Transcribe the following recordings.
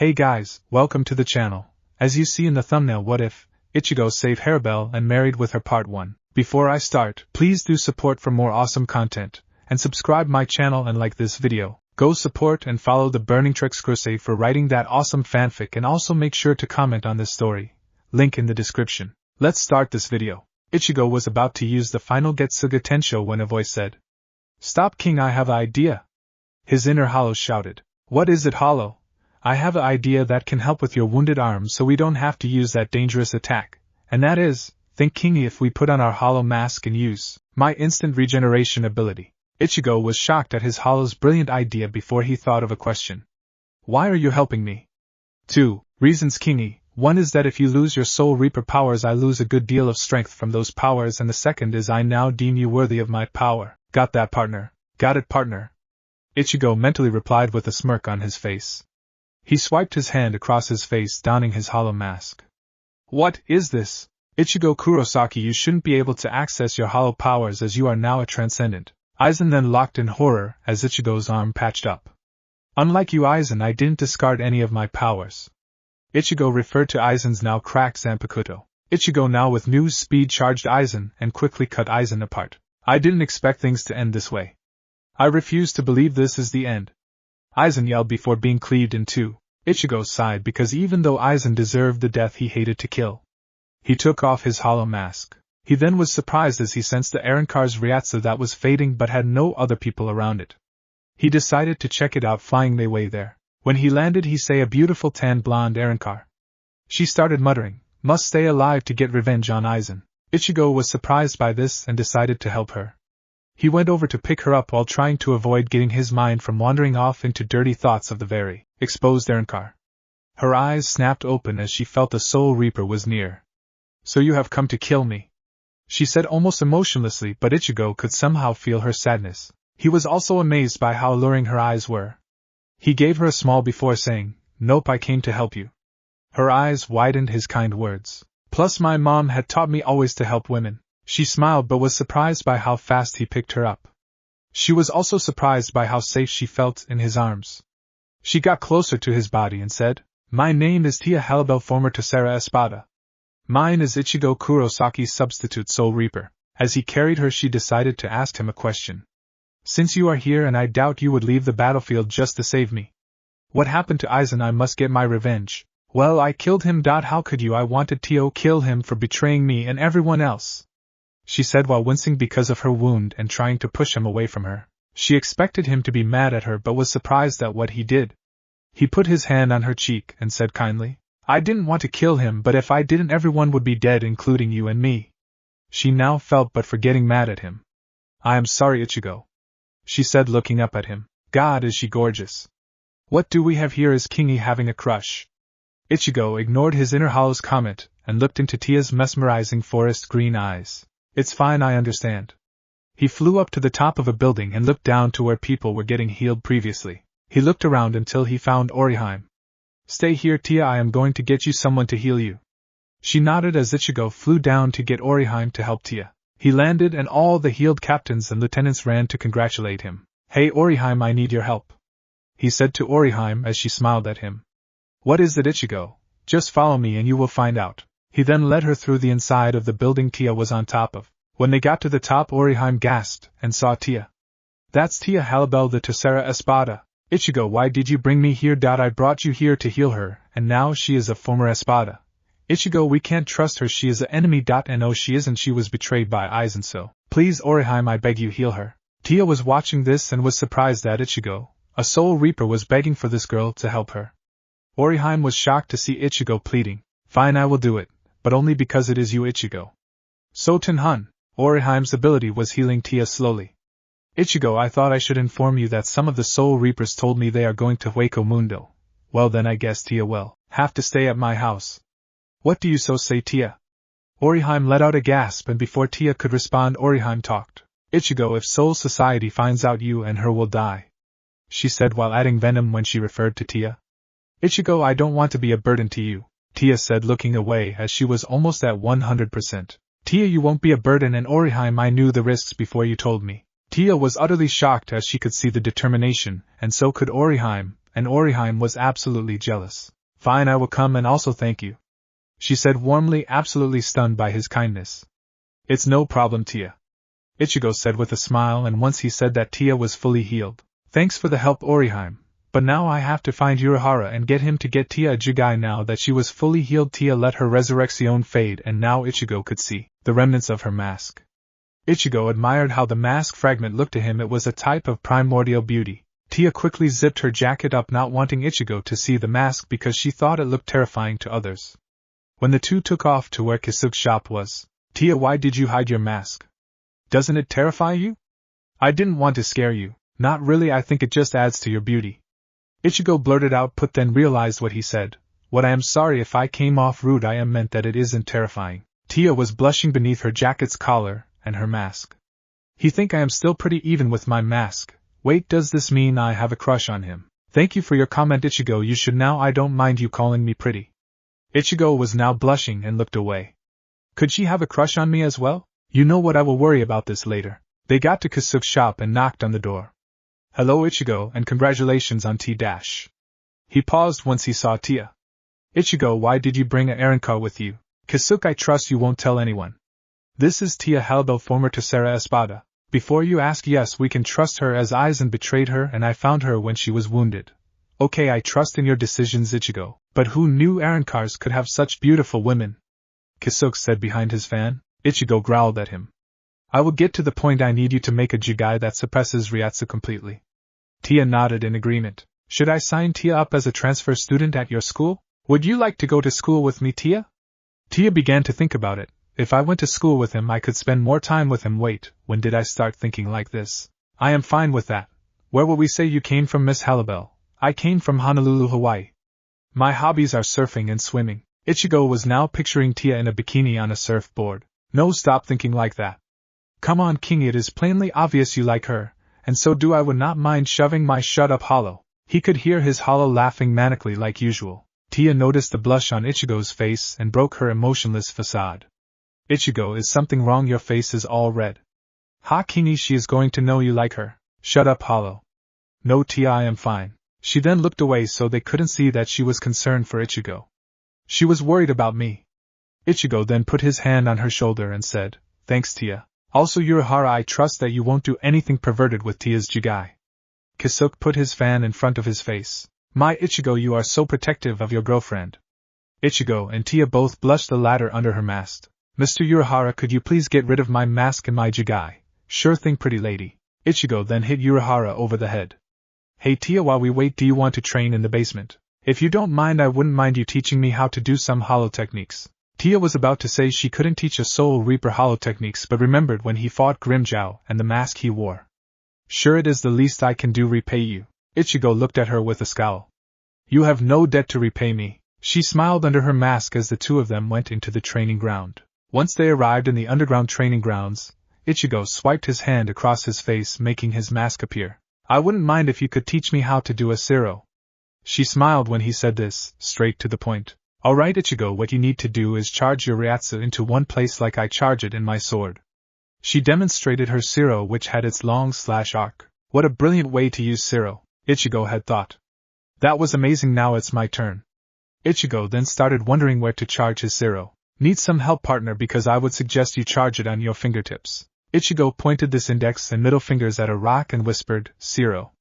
Hey guys, welcome to the channel. As you see in the thumbnail, what if Ichigo saved Harribel and married with her part 1. Before I start, please do support for more awesome content, and subscribe my channel and like this video. Go support and follow the burningtrexcrusade for writing that awesome fanfic, and also make sure to comment on this story. Link in the description. Let's start this video. Ichigo was about to use the final Getsuga Tensho when a voice said, "Stop King, I have an idea." His inner hollow shouted, "What is it, Hollow?" "I have an idea that can help with your wounded arm so we don't have to use that dangerous attack. And that is, think Kingy, if we put on our hollow mask and use my instant regeneration ability." Ichigo was shocked at his hollow's brilliant idea before he thought of a question. "Why are you helping me?" 2 reasons, Kingy. One is that if you lose your Soul Reaper powers, I lose a good deal of strength from those powers, and the second is I now deem you worthy of my power. Got that, partner? Got it, partner? Ichigo mentally replied with a smirk on his face. He swiped his hand across his face, donning his hollow mask. "What is this?" "Ichigo Kurosaki, you shouldn't be able to access your hollow powers as you are now a transcendent." Aizen then locked in horror as Ichigo's arm patched up. "Unlike you, Aizen, I didn't discard any of my powers." Ichigo referred to Aizen's now cracked Zanpakuto. Ichigo now with new speed charged Aizen and quickly cut Aizen apart. "I didn't expect things to end this way. I refuse to believe this is the end." Aizen yelled before being cleaved in two. Ichigo sighed because even though Aizen deserved the death he hated to kill, he took off his hollow mask. He then was surprised as he sensed the Arrancar's Ryatsu that was fading but had no other people around it. He decided to check it out, flying their way there. When he landed, he saw a beautiful tan blonde Arrancar. She started muttering, "Must stay alive to get revenge on Aizen." Ichigo was surprised by this and decided to help her. He went over to pick her up while trying to avoid getting his mind from wandering off into dirty thoughts of the very exposed Arrancar. Her eyes snapped open as she felt the Soul Reaper was near. "So you have come to kill me?" she said almost emotionlessly, but Ichigo could somehow feel her sadness. He was also amazed by how alluring her eyes were. He gave her a smile before saying, "Nope, I came to help you." Her eyes widened his kind words. "Plus my mom had taught me always to help women." She smiled but was surprised by how fast he picked her up. She was also surprised by how safe she felt in his arms. She got closer to his body and said, "My name is Tia Harribel, former Tercera Espada. Mine is Ichigo Kurosaki, substitute Soul Reaper." As he carried her, she decided to ask him a question. "Since you are here and I doubt you would leave the battlefield just to save me. What happened to Aizen? I must get my revenge." "Well, I killed him. How could you? I wanted to kill him for betraying me and everyone else," she said while wincing because of her wound and trying to push him away from her. She expected him to be mad at her but was surprised at what he did. He put his hand on her cheek and said kindly, "I didn't want to kill him, but if I didn't, everyone would be dead, including you and me." She now felt bad for getting mad at him. "I am sorry, Ichigo," she said, looking up at him. "God, is she gorgeous." "What do we have here? Is Kingy having a crush?" Ichigo ignored his inner hollow's comment and looked into Tia's mesmerizing forest green eyes. "It's fine, I understand." He flew up to the top of a building and looked down to where people were getting healed previously. He looked around until he found Oriheim. "Stay here, Tia, I am going to get you someone to heal you." She nodded as Ichigo flew down to get Oriheim to help Tia. He landed and all the healed captains and lieutenants ran to congratulate him. "Hey Oriheim, I need your help," he said to Oriheim as she smiled at him. "What is it, Ichigo?" "Just follow me and you will find out." He then led her through the inside of the building Tia was on top of. When they got to the top, Oriheim gasped and saw Tia. "That's Tia Harribel, the Tercera Espada." "Ichigo, why did you bring me here? I brought you here to heal her, and now she is a former Espada." "Ichigo, we can't trust her, she is an enemy. No, she isn't, she was betrayed by Aizen, so please Oriheim, I beg you, heal her." Tia was watching this and was surprised that Ichigo, a Soul Reaper, was begging for this girl to help her. Oriheim was shocked to see Ichigo pleading. "Fine, I will do it, but only because it is you, Ichigo." "So Tenhun." Oriheim's ability was healing Tia slowly. "Ichigo, I thought I should inform you that some of the Soul Reapers told me they are going to Hueco Mundo. Well then I guess Tia will have to stay at my house." "What do you so say, Tia?" Oriheim let out a gasp, and before Tia could respond, Oriheim talked. "Ichigo, if Soul Society finds out, you and her will die," she said while adding venom when she referred to Tia. "Ichigo, I don't want to be a burden to you," Tia said, looking away as she was almost at 100%. "Tia, you won't be a burden, and Oriheim, I knew the risks before you told me." Tia was utterly shocked as she could see the determination, and so could Oriheim, and Orihime was absolutely jealous. Fine, I will come and also thank you, she said warmly, absolutely stunned by his kindness. It's no problem, Tia, Ichigo said with a smile, and once he said that Tia was fully healed. Thanks for the help, Orihime, but now I have to find Urahara and get him to get Tia a Jigai. Now that she was fully healed, Tia let her Resurrecting fade, and now Ichigo could see the remnants of her mask. Ichigo admired how the mask fragment looked to him. It was a type of primordial beauty. Tia quickly zipped her jacket up, not wanting Ichigo to see the mask because she thought it looked terrifying to others. When the two took off to where Kisuke's shop was, Tia, why did you hide your mask? Doesn't it terrify you? I didn't want to scare you. Not really, I think it just adds to your beauty, Ichigo blurted out, but then realized what he said. What, I am sorry if I came off rude. I meant that it isn't terrifying. Tia was blushing beneath her jacket's collar and her mask. He think I am still pretty even with my mask. Wait, does this mean I have a crush on him? Thank you for your comment, Ichigo. You should now. I don't mind you calling me pretty. Ichigo was now blushing and looked away. Could she have a crush on me as well? You know what, I will worry about this later. They got to Kisuke's shop and knocked on the door. Hello, Ichigo, and congratulations on T-. He paused once he saw Tia. Ichigo, why did you bring a errand car with you? Kisuke, I trust you won't tell anyone. This is Tia Harribel, former Tercera Espada. Before you ask, yes, we can trust her, as Aizen betrayed her and I found her when she was wounded. Okay, I trust in your decisions, Ichigo, but who knew errand cars could have such beautiful women? Kisuke said behind his fan. Ichigo growled at him. I will get to the point. I need you to make a Jigai that suppresses Ryatsu completely. Tia nodded in agreement. Should I sign Tia up as a transfer student at your school? Would you like to go to school with me, Tia? Tia began to think about it. If I went to school with him, I could spend more time with him. Wait, when did I start thinking like this? I am fine with that. Where will we say you came from, Miss Harribel? I came from Honolulu, Hawaii. My hobbies are surfing and swimming. Ichigo was now picturing Tia in a bikini on a surfboard. No, stop thinking like that. Come on, King, it is plainly obvious you like her, and so do I. Would not mind shoving my shut up hollow. He could hear his hollow laughing manically like usual. Tia noticed the blush on Ichigo's face and broke her emotionless facade. Ichigo, is something wrong? Your face is all red. Ha, Kingy, she is going to know you like her. Shut up, hollow. No, Tia, I am fine. She then looked away so they couldn't see that she was concerned for Ichigo. She was worried about me. Ichigo then put his hand on her shoulder and said, Thanks, Tia. Also, Urahara, I trust that you won't do anything perverted with Tia's Jigai. Kisuke put his fan in front of his face. My Ichigo, you are so protective of your girlfriend. Ichigo and Tia both blushed, the latter under her mask. Mr. Urahara, could you please get rid of my mask and my Jigai? Sure thing, pretty lady. Ichigo then hit Urahara over the head. Hey Tia, while we wait, do you want to train in the basement? If you don't mind, I wouldn't mind you teaching me how to do some hollow techniques. Tia was about to say she couldn't teach a Soul Reaper hollow techniques, but remembered when he fought Grimmjow and the mask he wore. Sure, it is the least I can do, repay you. Ichigo looked at her with a scowl. You have no debt to repay me. She smiled under her mask as the two of them went into the training ground. Once they arrived in the underground training grounds, Ichigo swiped his hand across his face, making his mask appear. I wouldn't mind if you could teach me how to do a Zero. She smiled when he said this, straight to the point. Alright, Ichigo, what you need to do is charge your Ryatsu into one place like I charge it in my sword. She demonstrated her Zero, which had its long arc. What a brilliant way to use Zero, Ichigo had thought. That was amazing. Now it's my turn. Ichigo then started wondering where to charge his Zero. Need some help, partner, because I would suggest you charge it on your fingertips. Ichigo pointed this index and middle fingers at a rock and whispered, Zero.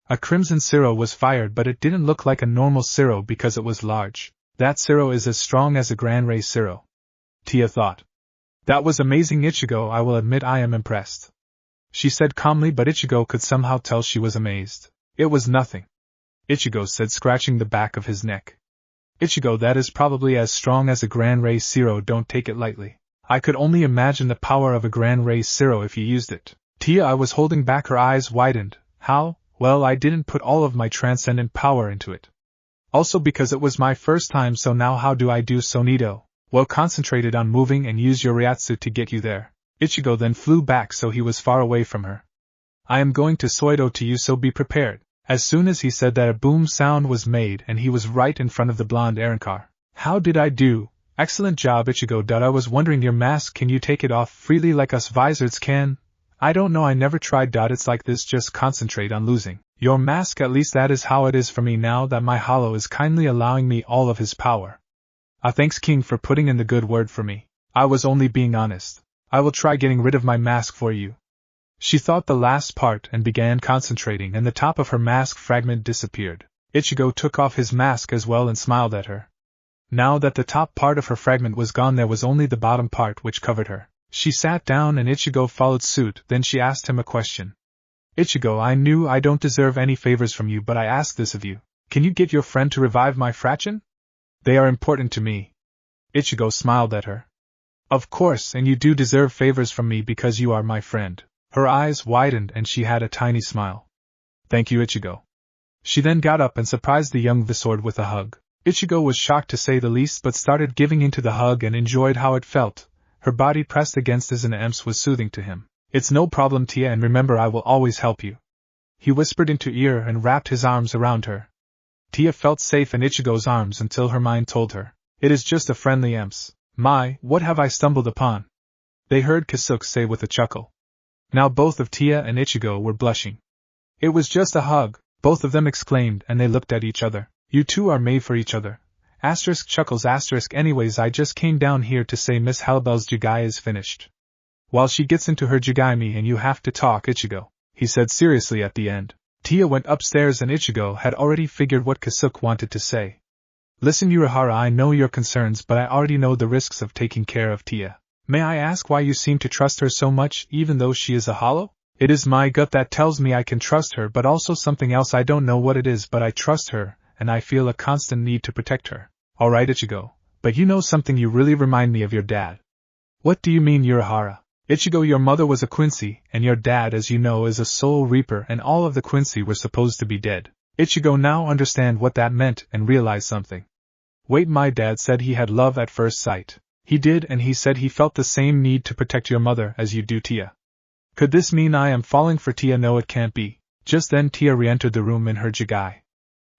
A crimson Zero was fired, but it didn't look like a normal Zero because it was large. That Zero is as strong as a Grand Ray Zero, Tia thought. That was amazing, Ichigo. I will admit I am impressed, she said calmly, but Ichigo could somehow tell she was amazed. It was nothing, Ichigo said, scratching the back of his neck. Ichigo, that is probably as strong as a Grand Ray Zero. Don't take it lightly. I could only imagine the power of a Grand Ray Zero if you used it. Tia, I was holding back, her eyes widened. How? Well, I didn't put all of my transcendent power into it. Also because it was my first time, so now how do I do so, Nido? Well, concentrated on moving and use your Ryatsu to get you there. Ichigo then flew back so he was far away from her. I am going to Soido to you, so be prepared. As soon as he said that, a boom sound was made and he was right in front of the blonde Aaronkar. How did I do? Excellent job, Ichigo. I was wondering, your mask, can you take it off freely like us Vizards can? I don't know, I never tried. It's like this, just concentrate on losing. Your mask, at least that is how it is for me now that my hollow is kindly allowing me all of his power. Thanks King for putting in the good word for me. I was only being honest. I will try getting rid of my mask for you. She thought the last part and began concentrating, and the top of her mask fragment disappeared. Ichigo took off his mask as well and smiled at her. Now that the top part of her fragment was gone, there was only the bottom part which covered her. She sat down and Ichigo followed suit. Then she asked him a question. Ichigo, I knew I don't deserve any favors from you, but I ask this of you. Can you get your friend to revive my fraccion? They are important to me. Ichigo smiled at her. Of course, and you do deserve favors from me because you are my friend. Her eyes widened and she had a tiny smile. Thank you, Ichigo. She then got up and surprised the young Visord with a hug. Ichigo was shocked to say the least, but started giving into the hug and enjoyed how it felt. Her body pressed against his and Emps was soothing to him. It's no problem, Tia, and remember I will always help you. He whispered into ear and wrapped his arms around her. Tia felt safe in Ichigo's arms until her mind told her. It is just a friendly Emps. My, what have I stumbled upon? They heard Kurosaki say with a chuckle. Now both of Tia and Ichigo were blushing. It was just a hug, both of them exclaimed, and they looked at each other. You two are made for each other. Asterisk chuckles asterisk. Anyways, I just came down here to say Miss Harribel's jugai is finished. While she gets into her jugami and you have to talk, Ichigo, he said seriously at the end. Tia went upstairs and Ichigo had already figured what Kurosaki wanted to say. Listen, Urahara, I know your concerns, but I already know the risks of taking care of Tia. May I ask why you seem to trust her so much, even though she is a hollow? It is my gut that tells me I can trust her, but also something else. I don't know what it is, but I trust her, and I feel a constant need to protect her. Alright, Ichigo, but you know something, you really remind me of your dad. What do you mean, Urahara? Ichigo, your mother was a Quincy, and your dad, as you know, is a soul reaper, and all of the Quincy were supposed to be dead. Ichigo now understand what that meant and realized something. Wait, my dad said he had love at first sight. He did, and he said he felt the same need to protect your mother as you do, Tia. Could this mean I am falling for Tia? No, it can't be. Just then Tia re-entered the room in her jugai.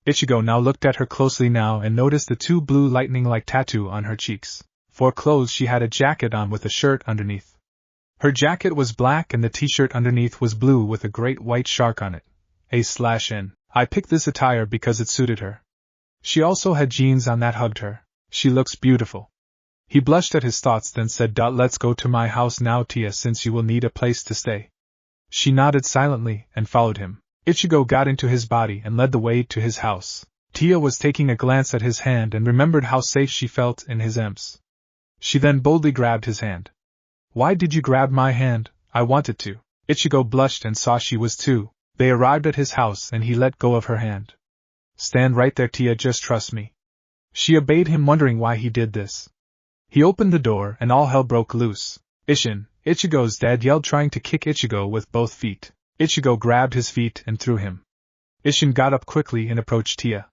Ichigo now looked at her closely now and noticed the two blue lightning-like tattoo on her cheeks. For clothes she had a jacket on with a shirt underneath. Her jacket was black and the t-shirt underneath was blue with a great white shark on it. A/N. I picked this attire because it suited her. She also had jeans on that hugged her. She looks beautiful. He blushed at his thoughts, then said, Let's go to my house now, Tia, since you will need a place to stay. She nodded silently and followed him. Ichigo got into his body and led the way to his house. Tia was taking a glance at his hand and remembered how safe she felt in his Emps. She then boldly grabbed his hand. Why did you grab my hand? I wanted to. Ichigo blushed and saw she was too. They arrived at his house and he let go of her hand. Stand right there, Tia, just trust me. She obeyed him, wondering why he did this. He opened the door and all hell broke loose. Ichigo's dad yelled, trying to kick Ichigo with both feet. Ichigo grabbed his feet and threw him. Isshin got up quickly and approached Tia.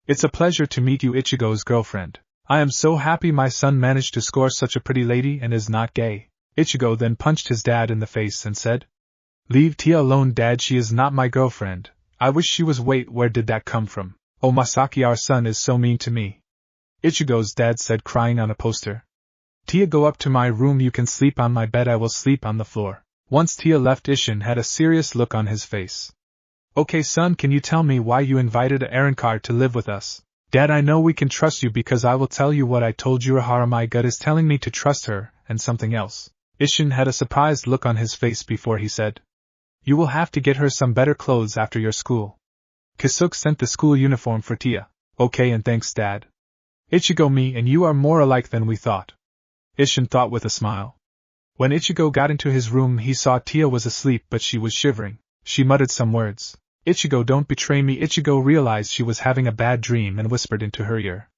It's a pleasure to meet you, Ichigo's girlfriend. I am so happy my son managed to score such a pretty lady and is not gay. Ichigo then punched his dad in the face and said, Leave Tia alone, Dad, she is not my girlfriend. I wish she was. Wait, where did that come from? Oh, Masaki, our son is so mean to me. Ichigo's dad said, crying on a poster. Tia, go up to my room, you can sleep on my bed, I will sleep on the floor. Once Tia left, Isshin had a serious look on his face. Okay son, can you tell me why you invited a Arankar to live with us? Dad, I know we can trust you because I will tell you what I told Urahara. My gut is telling me to trust her, and something else. Isshin had a surprised look on his face before he said, You will have to get her some better clothes after your school. Kurosaki sent the school uniform for Tia. Okay, and thanks, Dad. Ichigo, me and you are more alike than we thought. Isshin thought with a smile. When Ichigo got into his room, he saw Tia was asleep, but she was shivering. She muttered some words. Ichigo, don't betray me. Ichigo realized she was having a bad dream and whispered into her ear.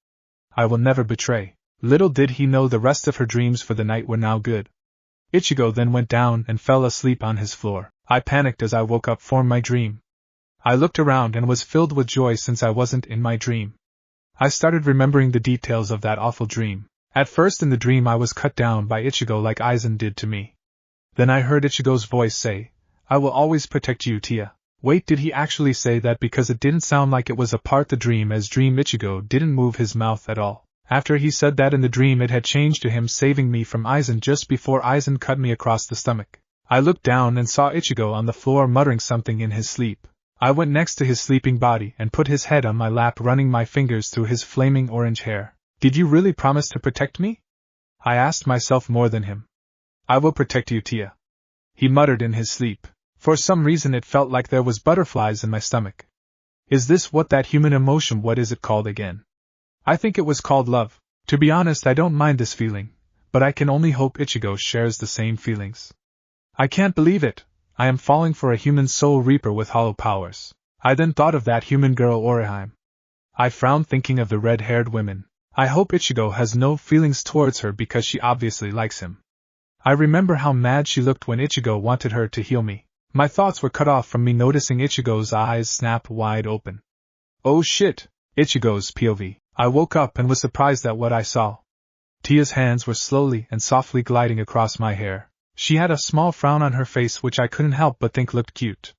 I will never betray. Little did he know the rest of her dreams for the night were now good. Ichigo then went down and fell asleep on his floor. I panicked as I woke up from my dream. I looked around and was filled with joy since I wasn't in my dream. I started remembering the details of that awful dream. At first in the dream I was cut down by Ichigo like Aizen did to me. Then I heard Ichigo's voice say, I will always protect you, Tia. Wait, did he actually say that? Because it didn't sound like it was a part the dream as dream. Ichigo didn't move his mouth at all. After he said that in the dream, it had changed to him saving me from Aizen just before Aizen cut me across the stomach. I looked down and saw Ichigo on the floor muttering something in his sleep. I went next to his sleeping body and put his head on my lap, running my fingers through his flaming orange hair. Did you really promise to protect me? I asked myself more than him. I will protect you, Tia. He muttered in his sleep. For some reason it felt like there was butterflies in my stomach. Is this that human emotion, what is it called again? I think it was called love. To be honest, I don't mind this feeling, but I can only hope Ichigo shares the same feelings. I can't believe it. I am falling for a human soul reaper with hollow powers. I then thought of that human girl Orihime. I frowned thinking of the red-haired women. I hope Ichigo has no feelings towards her because she obviously likes him. I remember how mad she looked when Ichigo wanted her to heal me. My thoughts were cut off from me noticing Ichigo's eyes snap wide open. Oh shit! Ichigo's POV. I woke up and was surprised at what I saw. Tia's hands were slowly and softly gliding across my hair. She had a small frown on her face which I couldn't help but think looked cute.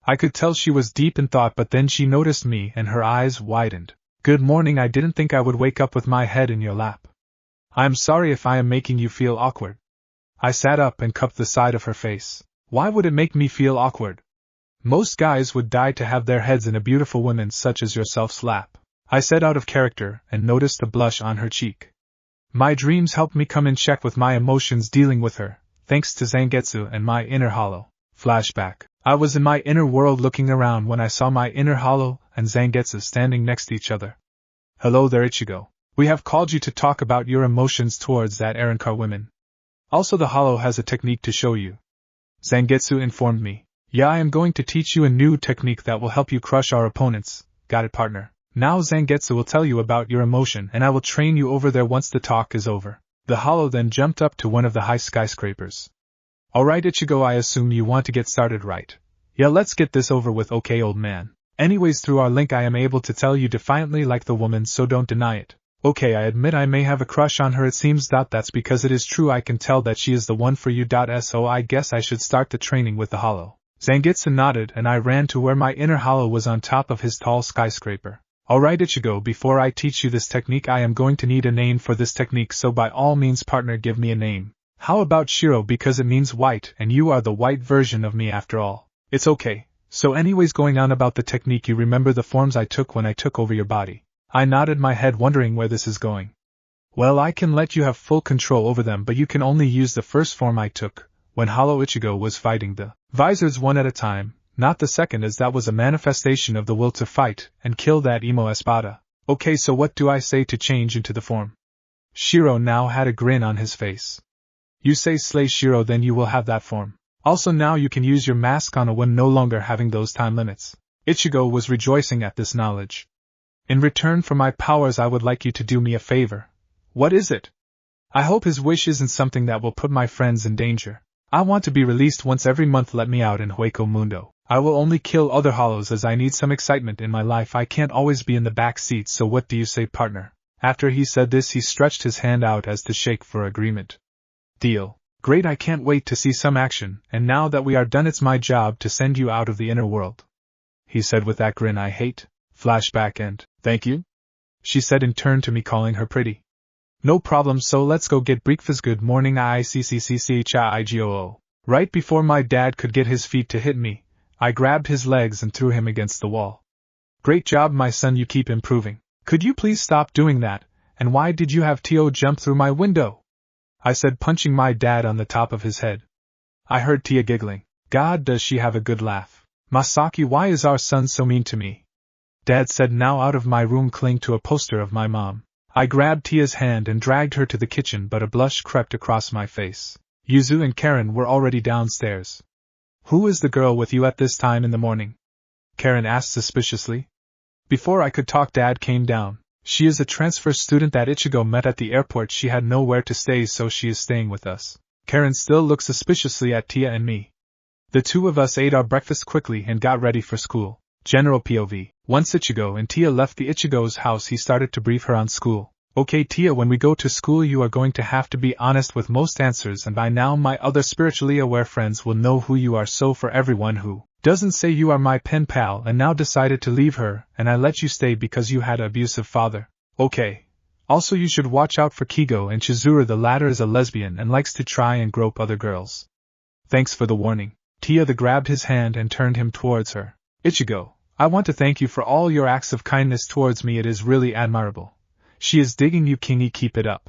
I could tell she was deep in thought, but then she noticed me and her eyes widened. Good morning, I didn't think I would wake up with my head in your lap. I am sorry if I am making you feel awkward. I sat up and cupped the side of her face. Why would it make me feel awkward? Most guys would die to have their heads in a beautiful woman such as yourself's lap. I said out of character and noticed a blush on her cheek. My dreams helped me come in check with my emotions dealing with her. Thanks to Zangetsu and my inner hollow. Flashback. I was in my inner world looking around when I saw my inner hollow and Zangetsu standing next to each other. Hello there, Ichigo. We have called you to talk about your emotions towards that Arrancar woman. Also, the hollow has a technique to show you. Zangetsu informed me. Yeah, I am going to teach you a new technique that will help you crush our opponents. Got it, partner. Now Zangetsu will tell you about your emotion and I will train you over there once the talk is over. The hollow then jumped up to one of the high skyscrapers. Alright, Ichigo, I assume you want to get started, right? Yeah, let's get this over with, okay, old man. Anyways, through our link I am able to tell you defiantly like the woman, so don't deny it. Okay, I admit I may have a crush on her, it seems. That's because it is true, I can tell that she is the one for you. So I guess I should start the training with the hollow. Zangetsu nodded and I ran to where my inner hollow was on top of his tall skyscraper. Alright, Ichigo, before I teach you this technique I am going to need a name for this technique, so by all means, partner, give me a name. How about Shiro, because it means white and you are the white version of me after all. It's okay. So anyways, going on about the technique, you remember the forms I took when I took over your body? I nodded my head, wondering where this is going. Well, I can let you have full control over them, but you can only use the first form I took, when Hollow Ichigo was fighting the Visors one at a time, not the second, as that was a manifestation of the will to fight and kill that emo Espada. Okay, so what do I say to change into the form? Shiro now had a grin on his face. You say slay Shiro, then you will have that form. Also now you can use your mask on a one, no longer having those time limits. Ichigo was rejoicing at this knowledge. In return for my powers I would like you to do me a favor. What is it? I hope his wish isn't something that will put my friends in danger. I want to be released once every month. Let me out in Hueco Mundo. I will only kill other hollows as I need some excitement in my life. I can't always be in the back seat, so what do you say, partner? After he said this he stretched his hand out as to shake for agreement. Deal. Great, I can't wait to see some action, and now that we are done it's my job to send you out of the inner world. He said with that grin I hate. Flashback and, thank you? She said in turn to me, calling her pretty. No problem, so let's go get breakfast. Good morning, ICCCCHIGOO. Right before my dad could get his feet to hit me, I grabbed his legs and threw him against the wall. Great job, my son, you keep improving. Could you please stop doing that, and why did you have Tio jump through my window? I said, punching my dad on the top of his head. I heard Tia giggling. God, does she have a good laugh. Masaki, why is our son so mean to me? Dad said, now out of my room, cling to a poster of my mom. I grabbed Tia's hand and dragged her to the kitchen, but a blush crept across my face. Yuzu and Karen were already downstairs. Who is the girl with you at this time in the morning? Karen asked suspiciously. Before I could talk, Dad came down. She is a transfer student that Ichigo met at the airport. She had nowhere to stay, so she is staying with us. Karen still looked suspiciously at Tia and me. The two of us ate our breakfast quickly and got ready for school. General POV. Once Ichigo and Tia left the Ichigo's house, he started to brief her on school. Okay, Tia, when we go to school you are going to have to be honest with most answers, and by now my other spiritually aware friends will know who you are, so for everyone who doesn't say you are my pen pal and now decided to leave her, and I let you stay because you had an abusive father. Okay. Also you should watch out for Kigo and Chizuru, the latter is a lesbian and likes to try and grope other girls. Thanks for the warning. Tia grabbed his hand and turned him towards her. Ichigo, I want to thank you for all your acts of kindness towards me. It is really admirable. She is digging you, Kingy, keep it up.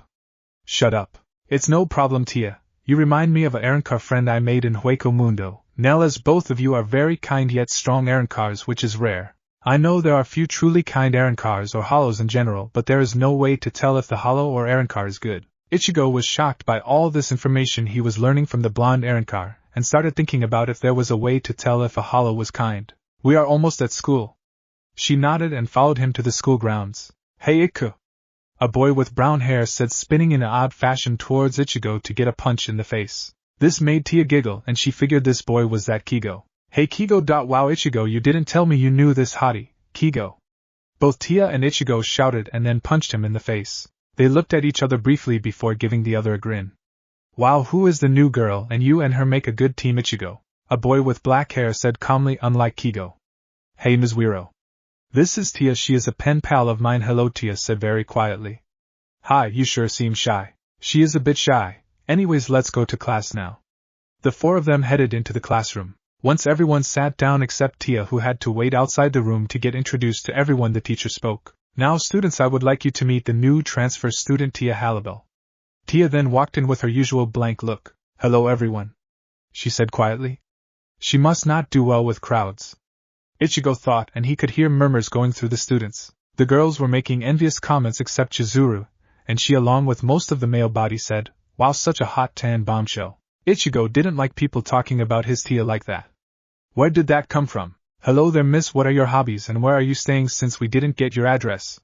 Shut up. It's no problem, Tia. You remind me of a Arrancar friend I made in Hueco Mundo. Nell, as both of you are very kind yet strong Arrancars, which is rare. I know there are few truly kind Arrancars or hollows in general, but there is no way to tell if the hollow or Arrancar is good. Ichigo was shocked by all this information he was learning from the blonde Arrancar, and started thinking about if there was a way to tell if a hollow was kind. We are almost at school. She nodded and followed him to the school grounds. Hey Iku! A boy with brown hair said, spinning in an odd fashion towards Ichigo to get a punch in the face. This made Tia giggle, and she figured this boy was that Kigo. Hey Kigo. Wow Ichigo, you didn't tell me you knew this hottie, Kigo. Both Tia and Ichigo shouted and then punched him in the face. They looked at each other briefly before giving the other a grin. Wow, who is the new girl, and you and her make a good team, Ichigo? A boy with black hair said calmly, unlike Kigo. Hey Mizuiro. This is Tia, she is a pen pal of mine. Hello, Tia said very quietly. Hi, you sure seem shy. She is a bit shy. Anyways, let's go to class now. The four of them headed into the classroom. Once everyone sat down except Tia, who had to wait outside the room to get introduced to everyone, the teacher spoke. Now students, I would like you to meet the new transfer student, Tia Harribel. Tia then walked in with her usual blank look. Hello everyone, she said quietly. She must not do well with crowds, Ichigo thought, and he could hear murmurs going through the students. The girls were making envious comments except Chizuru, and she, along with most of the male body, said, wow, such a hot tan bombshell. Ichigo didn't like people talking about his Tia like that. Where did that come from? Hello there, miss, what are your hobbies and where are you staying since we didn't get your address?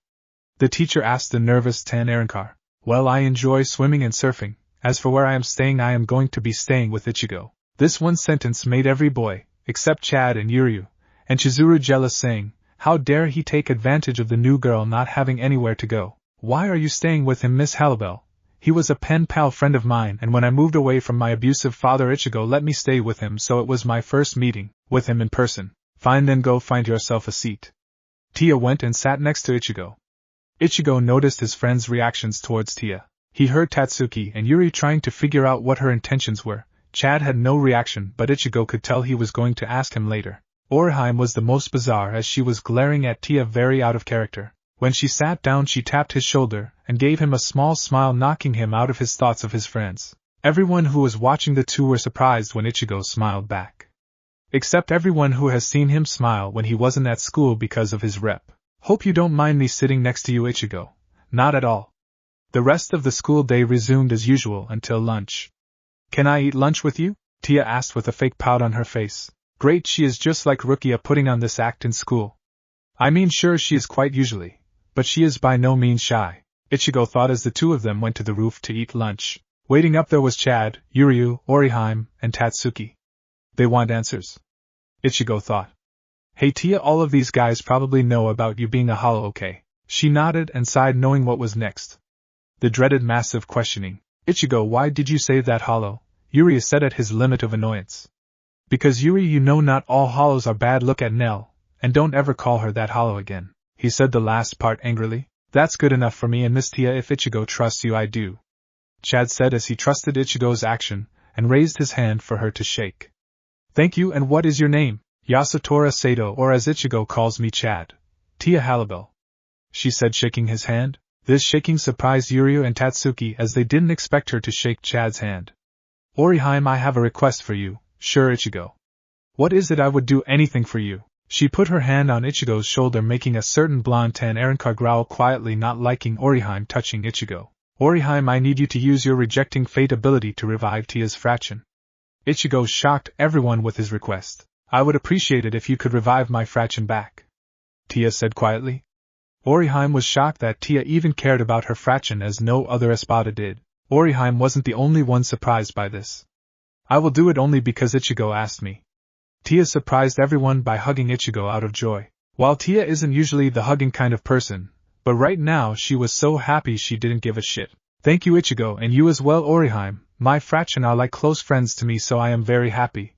The teacher asked the nervous tan Arrancar. Well, I enjoy swimming and surfing. As for where I am staying, I am going to be staying with Ichigo. This one sentence made every boy, except Chad and Yuryu, and Chizuru jealous, saying, how dare he take advantage of the new girl not having anywhere to go. Why are you staying with him, Miss Harribel? He was a pen pal friend of mine, and when I moved away from my abusive father, Ichigo let me stay with him, so it was my first meeting with him in person. Fine, then go find yourself a seat. Tia went and sat next to Ichigo. Ichigo noticed his friend's reactions towards Tia. He heard Tatsuki and Yuri trying to figure out what her intentions were. Chad had no reaction, but Ichigo could tell he was going to ask him later. Orihime was the most bizarre, as she was glaring at Tia very out of character. When she sat down, she tapped his shoulder and gave him a small smile, knocking him out of his thoughts of his friends. Everyone who was watching the two were surprised when Ichigo smiled back. Except everyone who has seen him smile when he wasn't at school because of his rep. Hope you don't mind me sitting next to you, Ichigo. Not at all. The rest of the school day resumed as usual until lunch. Can I eat lunch with you? Tia asked with a fake pout on her face. Great, she is just like Rukia putting on this act in school. I mean, sure, she is quite usually, but she is by no means shy, Ichigo thought as the two of them went to the roof to eat lunch. Waiting up there was Chad, Yuryu, Orihime, and Tatsuki. They want answers, Ichigo thought. Hey Tia, all of these guys probably know about you being a hollow, okay? She nodded and sighed, knowing what was next. The dreaded massive questioning. Ichigo, why did you say that, hollow? Yuri said at his limit of annoyance. Because Yuri, you know not all hollows are bad. Look at Nell, and don't ever call her that hollow again. He said the last part angrily. That's good enough for me and Miss Tia. If Ichigo trusts you, I do, Chad said as he trusted Ichigo's action, and raised his hand for her to shake. Thank you, and what is your name? Yasutora Sato, or as Ichigo calls me, Chad. Tia Harribel, she said, shaking his hand. This shaking surprised Yuryu and Tatsuki, as they didn't expect her to shake Chad's hand. Orihime, I have a request for you. Sure, Ichigo. What is it? I would do anything for you. She put her hand on Ichigo's shoulder, making a certain blonde tan Arrancar growl quietly, not liking Orihime touching Ichigo. Orihime, I need you to use your rejecting fate ability to revive Tia's fraccion. Ichigo shocked everyone with his request. I would appreciate it if you could revive my fraccion back, Tia said quietly. Orihime was shocked that Tia even cared about her fraccion, as no other Espada did. Orihime wasn't the only one surprised by this. I will do it only because Ichigo asked me. Tia surprised everyone by hugging Ichigo out of joy. While Tia isn't usually the hugging kind of person, but right now she was so happy she didn't give a shit. Thank you, Ichigo, and you as well, Orihime. My fraccion are like close friends to me, so I am very happy.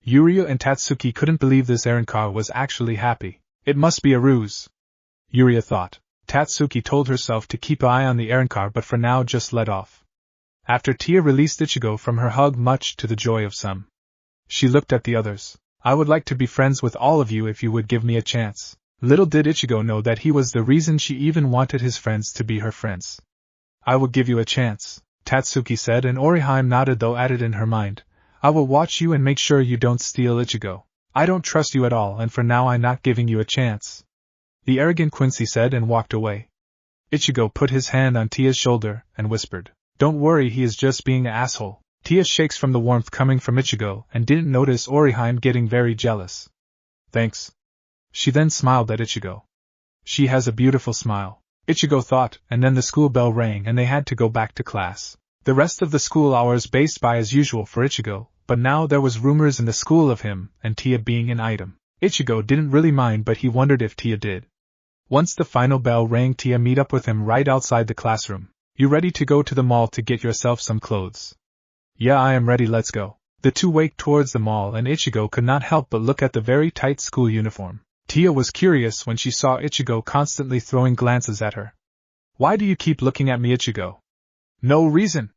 Yuryu and Tatsuki couldn't believe this Arrancar was actually happy. It must be a ruse, Yuryu thought. Tatsuki told herself to keep an eye on the Arrancar, but for now just let off. After Tia released Ichigo from her hug, much to the joy of some, she looked at the others. I would like to be friends with all of you if you would give me a chance. Little did Ichigo know that he was the reason she even wanted his friends to be her friends. I will give you a chance, Tatsuki said, and Orihime nodded, though added in her mind, I will watch you and make sure you don't steal Ichigo. I don't trust you at all, and for now I'm not giving you a chance. The arrogant Quincy said and walked away. Ichigo put his hand on Tia's shoulder and whispered, Don't worry, he is just being an asshole. Tia shakes from the warmth coming from Ichigo and didn't notice Orihime getting very jealous. Thanks. She then smiled at Ichigo. She has a beautiful smile, Ichigo thought, and then the school bell rang and they had to go back to class. The rest of the school hours based by as usual for Ichigo, but now there was rumors in the school of him and Tia being an item. Ichigo didn't really mind, but he wondered if Tia did. Once the final bell rang, Tia meet up with him right outside the classroom. You ready to go to the mall to get yourself some clothes? Yeah, I am ready, let's go. The two walked towards the mall and Ichigo could not help but look at the very tight school uniform. Tia was curious when she saw Ichigo constantly throwing glances at her. Why do you keep looking at me, Ichigo? No reason,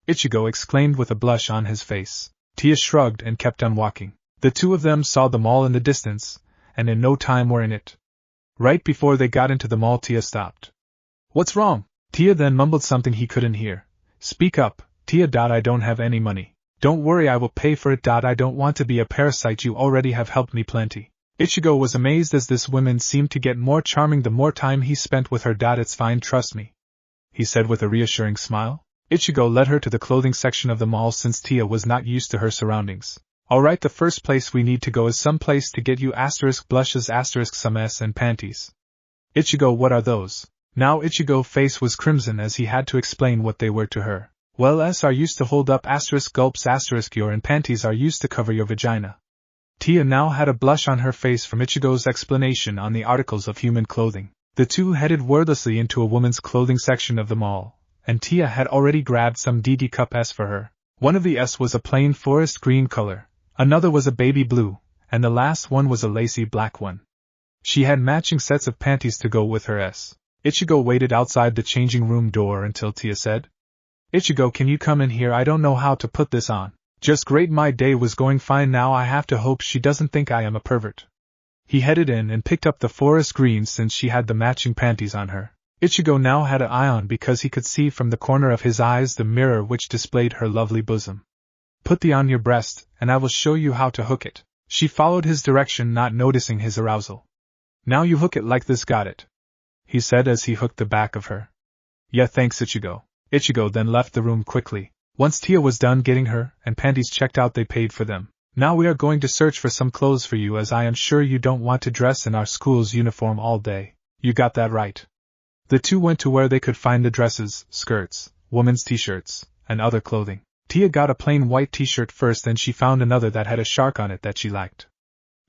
Ichigo exclaimed with a blush on his face. Tia shrugged and kept on walking. The two of them saw the mall in the distance, and in no time were in it. Right before they got into the mall, Tia stopped. What's wrong? Tia then mumbled something he couldn't hear. Speak up, Tia. I don't have any money. Don't worry, I will pay for it. I don't want to be a parasite, you already have helped me plenty. Ichigo was amazed as this woman seemed to get more charming the more time he spent with her. It's fine, trust me, he said with a reassuring smile. Ichigo led her to the clothing section of the mall since Tia was not used to her surroundings. Alright, the first place we need to go is some place to get you blushes some S and panties. Ichigo, what are those? Now Ichigo's face was crimson as he had to explain what they were to her. Well, S are used to hold up gulps your, and panties are used to cover your vagina. Tia now had a blush on her face from Ichigo's explanation on the articles of human clothing. The two headed wordlessly into a woman's clothing section of the mall, and Tia had already grabbed some DD cup S for her. One of the S was a plain forest green color, another was a baby blue, and the last one was a lacy black one. She had matching sets of panties to go with her S. Ichigo waited outside the changing room door until Tia said, Ichigo, can you come in here? I don't know how to put this on. Just great, my day was going fine, now I have to hope she doesn't think I am a pervert. He headed in and picked up the forest green since she had the matching panties on her. Ichigo now had an eye on because he could see from the corner of his eyes the mirror which displayed her lovely bosom. Put the on your breast, and I will show you how to hook it. She followed his direction, not noticing his arousal. Now you hook it like this, got it? He said as he hooked the back of her. Yeah, thanks, Ichigo. Ichigo then left the room quickly. Once Tia was done getting her and panties checked out, they paid for them. Now we are going to search for some clothes for you, as I am sure you don't want to dress in our school's uniform all day. You got that right. The two went to where they could find the dresses, skirts, women's t-shirts, and other clothing. Tia got a plain white t-shirt first, then she found another that had a shark on it that she liked.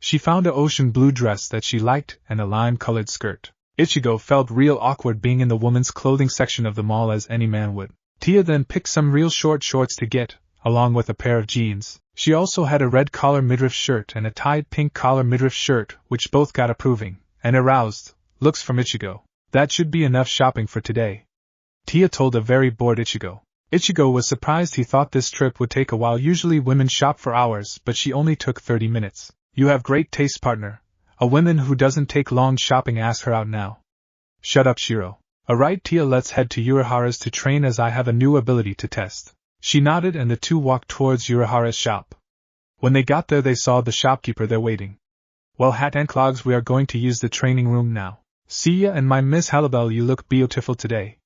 She found an ocean blue dress that she liked and a lime-colored skirt. Ichigo felt real awkward being in the women's clothing section of the mall, as any man would. Tia then picked some real short shorts to get, along with a pair of jeans. She also had a red collar midriff shirt and a tied pink collar midriff shirt, which both got approving and aroused looks from Ichigo. That should be enough shopping for today, Tia told a very bored Ichigo. Ichigo was surprised. He thought this trip would take a while. Usually women shop for hours, but she only took 30 minutes. You have great taste, partner. A woman who doesn't take long shopping, asked her out now. Shut up, Shiro. Alright, Tia, let's head to Urahara's to train, as I have a new ability to test. She nodded and the two walked towards Urahara's shop. When they got there, they saw the shopkeeper there waiting. Well, hat and clogs, we are going to use the training room now. See ya, and my Miss Harribel, you look beautiful today.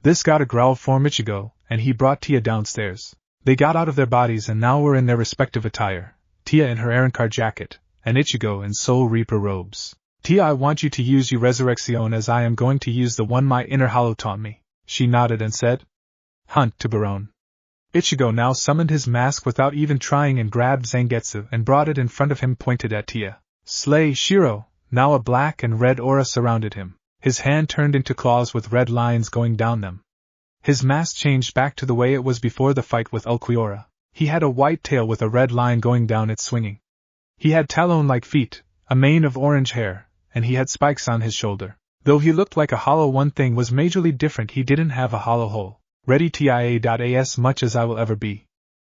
This got a growl from Ichigo, and he brought Tia downstairs. They got out of their bodies and now were in their respective attire. Tia in her Arancar jacket, and Ichigo in Soul Reaper robes. Tia, I want you to use your Resurrecting, as I am going to use the one my inner hollow taught me. She nodded and said, Hunt to Barone. Ichigo now summoned his mask without even trying and grabbed Zangetsu and brought it in front of him, pointed at Tia. Slay, Shiro! Now a black and red aura surrounded him. His hand turned into claws with red lines going down them. His mask changed back to the way it was before the fight with Ulquiorra. He had a white tail with a red line going down it swinging. He had talon-like feet, a mane of orange hair, and he had spikes on his shoulder. Though he looked like a hollow, one thing was majorly different: he didn't have a hollow hole. Ready Tia as much as I will ever be.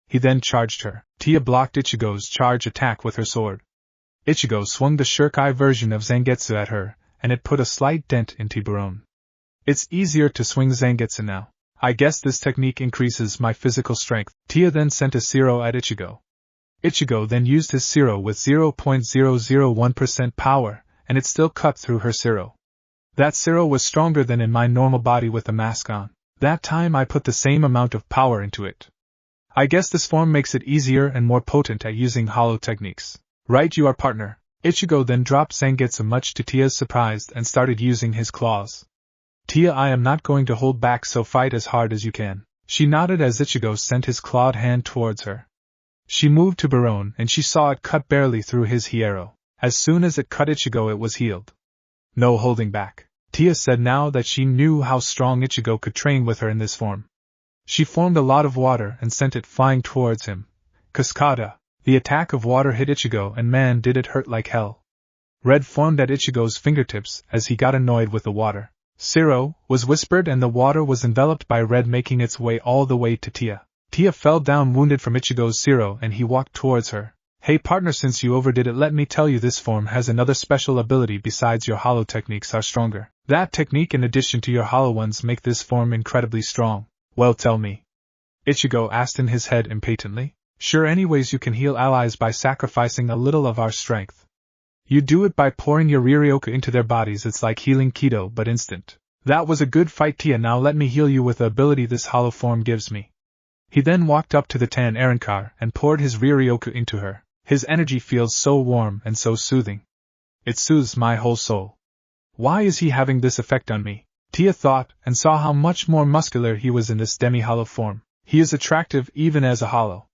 He then charged her. Tia blocked Ichigo's charge attack with her sword. Ichigo swung the Shirkai version of Zangetsu at her, and it put a slight dent in Tiburon. It's easier to swing Zangetsu now. I guess this technique increases my physical strength. Tia then sent a Zero at Ichigo. Ichigo then used his Zero with 0.001% power, and it still cut through her Zero. That Zero was stronger than in my normal body with the mask on. That time I put the same amount of power into it. I guess this form makes it easier and more potent at using hollow techniques. Right you are, partner. Ichigo then dropped Zangetsu much to Tia's surprise and started using his claws. Tia, I am not going to hold back, so fight as hard as you can. She nodded as Ichigo sent his clawed hand towards her. She moved to Barone and she saw it cut barely through his Hiero. As soon as it cut Ichigo, it was healed. No holding back. Tia said now that she knew how strong Ichigo could train with her in this form. She formed a lot of water and sent it flying towards him. Cascada. The attack of water hit Ichigo and man did it hurt like hell. Red formed at Ichigo's fingertips as he got annoyed with the water. Zero was whispered and the water was enveloped by red, making its way all the way to Tia. Tia fell down wounded from Ichigo's Zero and he walked towards her. Hey partner, since you overdid it, let me tell you this form has another special ability besides your hollow techniques are stronger. That technique in addition to your hollow ones make this form incredibly strong. Well, tell me. Ichigo asked in his head impatiently. Sure, anyways, you can heal allies by sacrificing a little of our strength. You do it by pouring your Riryoku into their bodies. It's like healing Kido, but instant. That was a good fight, Tia. Now let me heal you with the ability this hollow form gives me. He then walked up to the Tan Arankar and poured his Riryoku into her. His energy feels so warm and so soothing. It soothes my whole soul. Why is he having this effect on me? Tia thought, and saw how much more muscular he was in this demi-hollow form. He is attractive even as a hollow.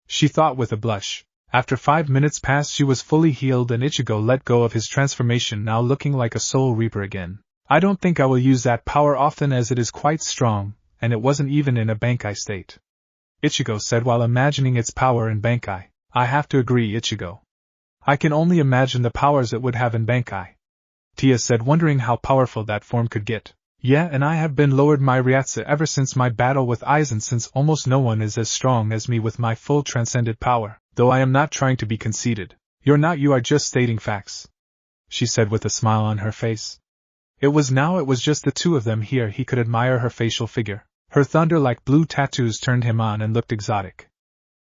She thought with a blush. After 5 minutes passed, she was fully healed and Ichigo let go of his transformation, now looking like a soul reaper again. I don't think I will use that power often as it is quite strong, and it wasn't even in a Bankai state. Ichigo said while imagining its power in Bankai. I have to agree, Ichigo. I can only imagine the powers it would have in Bankai. Tia said, wondering how powerful that form could get. Yeah, and I have been lowered my Ryatsu ever since my battle with Aizen, since almost no one is as strong as me with my full transcended power, though I am not trying to be conceited. You're not, you are just stating facts, she said with a smile on her face. It was just the two of them here. He could admire her facial figure. Her thunder-like blue tattoos turned him on and looked exotic.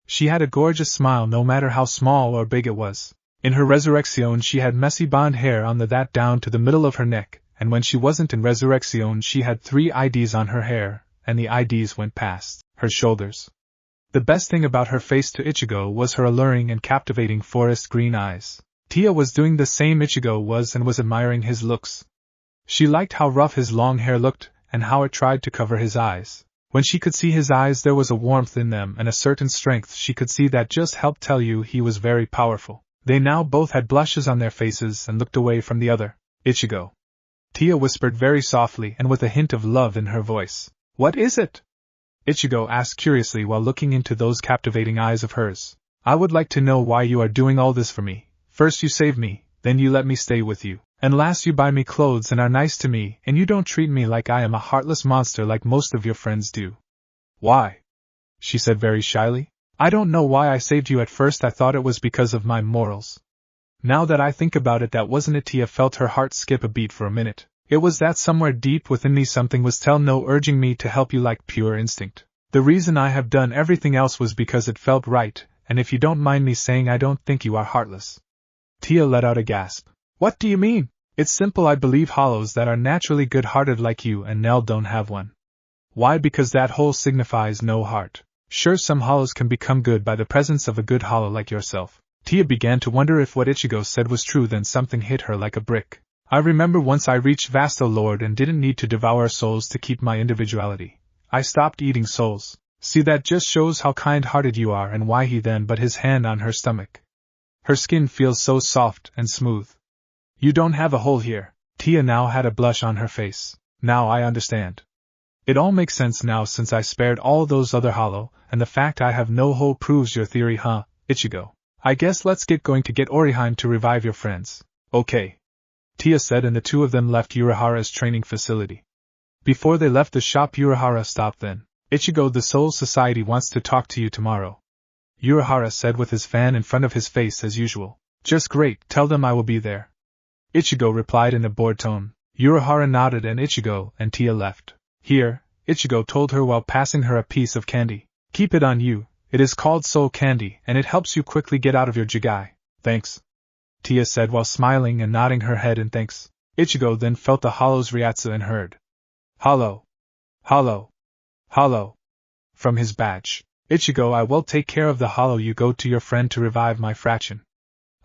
She had a gorgeous smile no matter how small or big it was. In her Resurrecting she had messy blonde hair on that down to the middle of her neck, and when she wasn't in Resurrecting she had 3 IDs on her hair, and the IDs went past her shoulders. The best thing about her face to Ichigo was her alluring and captivating forest green eyes. Tia was doing the same Ichigo was and was admiring his looks. She liked how rough his long hair looked, and how it tried to cover his eyes. When she could see his eyes there was a warmth in them and a certain strength she could see that just helped tell you he was very powerful. They now both had blushes on their faces and looked away from the other. Ichigo. Tia whispered very softly and with a hint of love in her voice. What is it? Ichigo asked curiously while looking into those captivating eyes of hers. I would like to know why you are doing all this for me. First you save me, then you let me stay with you. And last you buy me clothes and are nice to me, and you don't treat me like I am a heartless monster like most of your friends do. Why? She said very shyly. I don't know why I saved you at first. I thought it was because of my morals. Now that I think about it, that wasn't it. Tia felt her heart skip a beat for a minute. It was that somewhere deep within me something was urging me to help you like pure instinct. The reason I have done everything else was because it felt right, and if you don't mind me saying, I don't think you are heartless. Tia let out a gasp. What do you mean? It's simple. I believe hollows that are naturally good-hearted like you and Nell don't have one. Why? Because that whole signifies no heart. Sure, some hollows can become good by the presence of a good hollow like yourself. Tia began to wonder if what Ichigo said was true. Then something hit her like a brick. I remember once I reached Vasto Lord and didn't need to devour souls to keep my individuality. I stopped eating souls. See, that just shows how kind-hearted you are and why he then put his hand on her stomach. Her skin feels so soft and smooth. You don't have a hole here. Tia now had a blush on her face. Now I understand. It all makes sense now since I spared all those other hollow, and the fact I have no hole proves your theory, huh, Ichigo? I guess let's get going to get Oriheim to revive your friends. Okay. Tia said, and the two of them left Urahara's training facility. Before they left the shop, Urahara stopped then. Ichigo, the Soul Society wants to talk to you tomorrow. Urahara said with his fan in front of his face as usual. Just great, tell them I will be there. Ichigo replied in a bored tone. Urahara nodded and Ichigo and Tia left. Here, Ichigo told her while passing her a piece of candy. Keep it on you, it is called soul candy and it helps you quickly get out of your jigai. Thanks. Tia said while smiling and nodding her head in thanks. Ichigo then felt the hollow's ryatsu and heard. Hollow. Hollow. Hollow. From his badge. Ichigo, I will take care of the hollow. You go to your friend to revive my fraccion.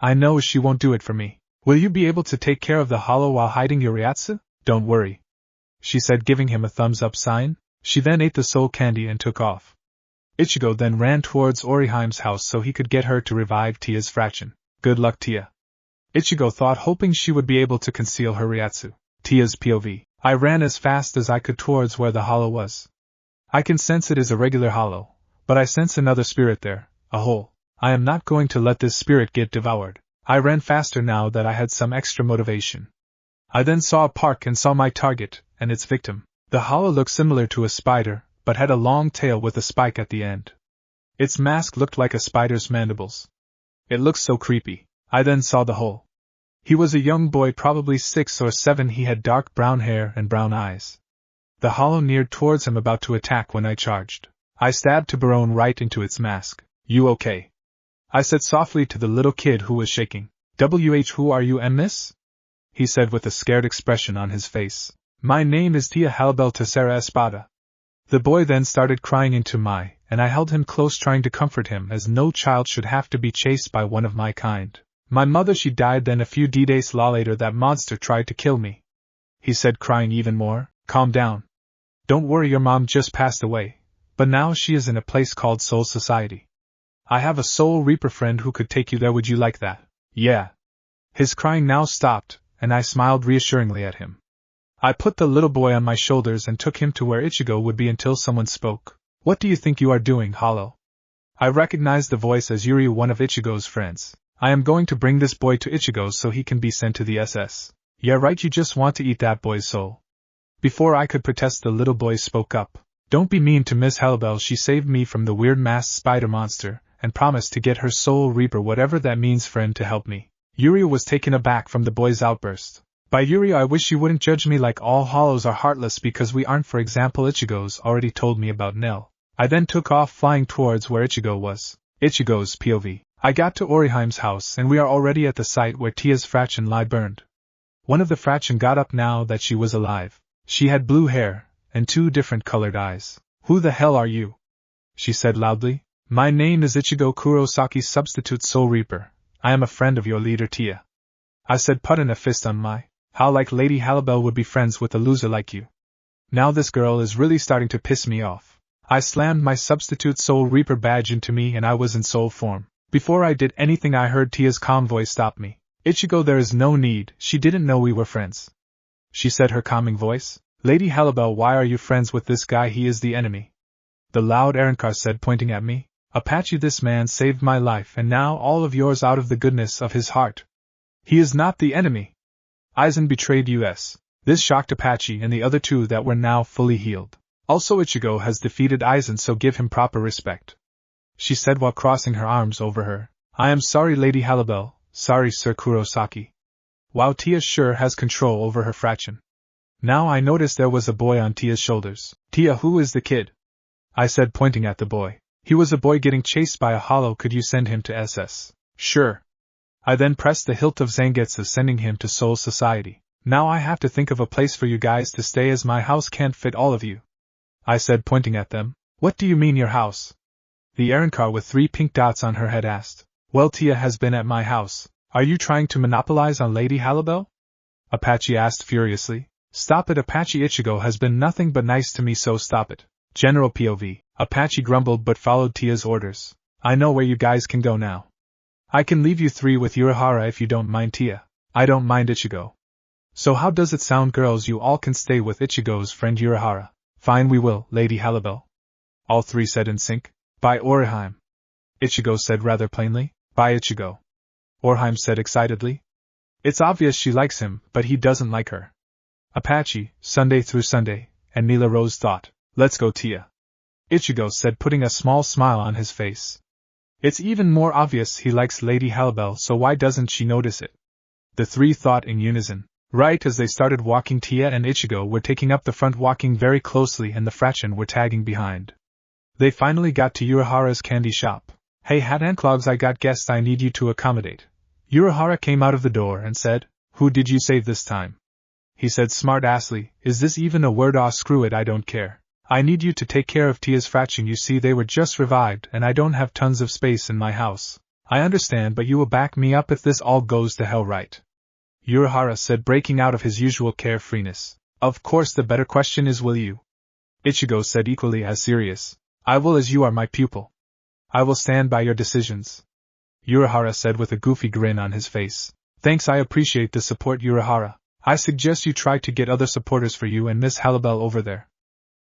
I know she won't do it for me. Will you be able to take care of the hollow while hiding your ryatsu? Don't worry. She said, giving him a thumbs up sign. She then ate the soul candy and took off. Ichigo then ran towards Oriheim's house so he could get her to revive Tia's fraccion. Good luck, Tia. Ichigo thought, hoping she would be able to conceal her ryatsu. Tia's POV. I ran as fast as I could towards where the hollow was. I can sense it is a regular hollow, but I sense another spirit there, a hole. I am not going to let this spirit get devoured. I ran faster now that I had some extra motivation. I then saw a park and saw my target, and its victim. The hollow looked similar to a spider, but had a long tail with a spike at the end. Its mask looked like a spider's mandibles. It looked so creepy. I then saw the hole. He was a young boy, probably 6 or 7. He had dark brown hair and brown eyes. The hollow neared towards him about to attack when I charged. I stabbed Tiburon right into its mask. You okay? I said softly to the little kid who was shaking. Who are you, miss? He said with a scared expression on his face. My name is Tia Harribel Tercera Espada. The boy then started crying into my, and I held him close trying to comfort him as no child should have to be chased by one of my kind. My mother, she died then a few days later. That monster tried to kill me. He said, crying even more. Calm down. Don't worry, your mom just passed away, but now she is in a place called Soul Society. I have a Soul Reaper friend who could take you there. Would you like that? Yeah. His crying now stopped, and I smiled reassuringly at him. I put the little boy on my shoulders and took him to where Ichigo would be until someone spoke. What do you think you are doing, Hollow? I recognized the voice as Yuri, one of Ichigo's friends. I am going to bring this boy to Ichigo so he can be sent to the SS. Yeah, right, you just want to eat that boy's soul. Before I could protest, the little boy spoke up. Don't be mean to Miss Harribel. She saved me from the weird masked spider monster, and promised to get her Soul Reaper, whatever that means, friend, to help me. Yuri was taken aback from the boy's outburst. By Yuri, I wish you wouldn't judge me like all hollows are heartless because we aren't. For example, Ichigo's already told me about Nell. I then took off flying towards where Ichigo was. Ichigo's POV. I got to Oriheim's house and we are already at the site where Tia's fraccion lie burned. One of the fraccion got up now that she was alive. She had blue hair and 2 different colored eyes. Who the hell are you? She said loudly. My name is Ichigo Kurosaki, substitute Soul Reaper. I am a friend of your leader Tia. I said, putting a fist on my. How like Lady Harribel would be friends with a loser like you. Now this girl is really starting to piss me off. I slammed my substitute Soul Reaper badge into me and I was in soul form. Before I did anything, I heard Tia's calm voice stop me. Ichigo, there is no need. She didn't know we were friends. She said, her calming voice. Lady Harribel, why are you friends with this guy? He is the enemy. The loud Arankar said, pointing at me. Apache, this man saved my life and now all of yours out of the goodness of his heart. He is not the enemy. Aizen betrayed us. This shocked Apache and the other 2 that were now fully healed. Also, Ichigo has defeated Aizen, so give him proper respect. She said while crossing her arms over her. I am sorry, Lady Harribel. Sorry, Sir Kurosaki. Wow, Tia sure has control over her fraccion. Now I noticed there was a boy on Tia's shoulders. Tia, who is the kid? I said, pointing at the boy. He was a boy getting chased by a hollow. Could you send him to SS? Sure. I then pressed the hilt of Zangetsu, sending him to Soul Society. Now I have to think of a place for you guys to stay as my house can't fit all of you. I said, pointing at them. What do you mean your house? The Arankar with 3 pink dots on her head asked. Well, Tia has been at my house. Are you trying to monopolize on Lady Harribel? Apache asked furiously. Stop it, Apache. Ichigo has been nothing but nice to me, so stop it. General POV. Apache grumbled but followed Tia's orders. I know where you guys can go now. I can leave you 3 with Urahara if you don't mind, Tia. I don't mind, Ichigo. So how does it sound, girls? You all can stay with Ichigo's friend Urahara. Fine, we will, Lady Harribel. All 3 said in sync. By Oriheim. Ichigo said rather plainly. By Ichigo. Oriheim said excitedly. It's obvious she likes him, but he doesn't like her. Apache, Sunday through Sunday, and Mila Rose thought. Let's go, Tia. Ichigo said, putting a small smile on his face. It's even more obvious he likes Lady Harribel, so why doesn't she notice it? The three thought in unison. Right as they started walking, Tia and Ichigo were taking up the front, walking very closely, and the fraccion were tagging behind. They finally got to Urahara's candy shop. Hey Hat and Clogs, I got guests I need you to accommodate. Urahara came out of the door and said, Who did you save this time? He said smart-assly, Is this even a word? Aw, screw it, I don't care. I need you to take care of Tia's fraccion. You see, they were just revived and I don't have tons of space in my house. I understand, but you will back me up if this all goes to hell, right? Urahara said, breaking out of his usual carefreeness. Of course, the better question is, will you? Ichigo said, equally as serious. I will, as you are my pupil. I will stand by your decisions. Urahara said with a goofy grin on his face. Thanks, I appreciate the support, Urahara. I suggest you try to get other supporters for you and Miss Harribel over there.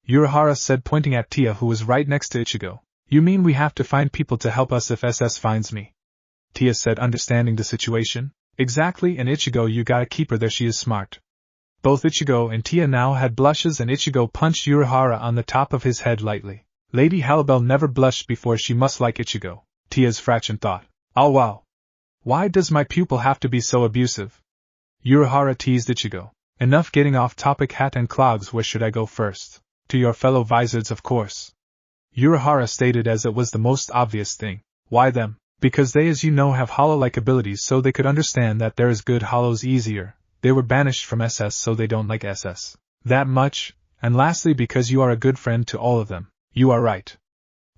Urahara said, pointing at Tia, who was right next to Ichigo. You mean we have to find people to help us if SS finds me? Tia said, understanding the situation. Exactly, and Ichigo, you gotta keep her there, she is smart. Both Ichigo and Tia now had blushes, and Ichigo punched Urahara on the top of his head lightly. Lady Harribel never blushed before, she must like Ichigo, Tia's fraccion thought. Oh wow. Why does my pupil have to be so abusive? Urahara teased Ichigo. Enough getting off topic, Hat and Clogs, where should I go first? To your fellow Vizards, of course. Urahara stated as it was the most obvious thing. Why them? Because they, as you know, have hollow-like abilities, so they could understand that there is good hollows easier. They were banished from SS, so they don't like SS that much, and lastly because you are a good friend to all of them. You are right.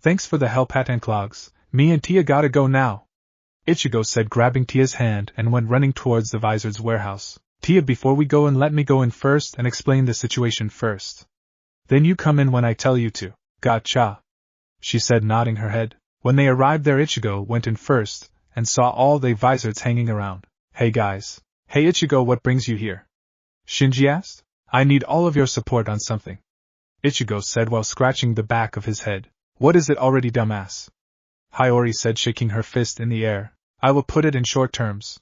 Thanks for the help, Hat and Clogs. Me and Tia gotta go now. Ichigo said, grabbing Tia's hand, and went running towards the Vizard's warehouse. Tia, before we go in, let me go in first and explain the situation first. Then you come in when I tell you to. Gotcha, she said, nodding her head. When they arrived there, Ichigo went in first, and saw all the Vizards hanging around. Hey guys. Hey Ichigo, what brings you here? Shinji asked. I need all of your support on something. Ichigo said while scratching the back of his head. What is it already, dumbass? Hiyori said, shaking her fist in the air. I will put it in short terms.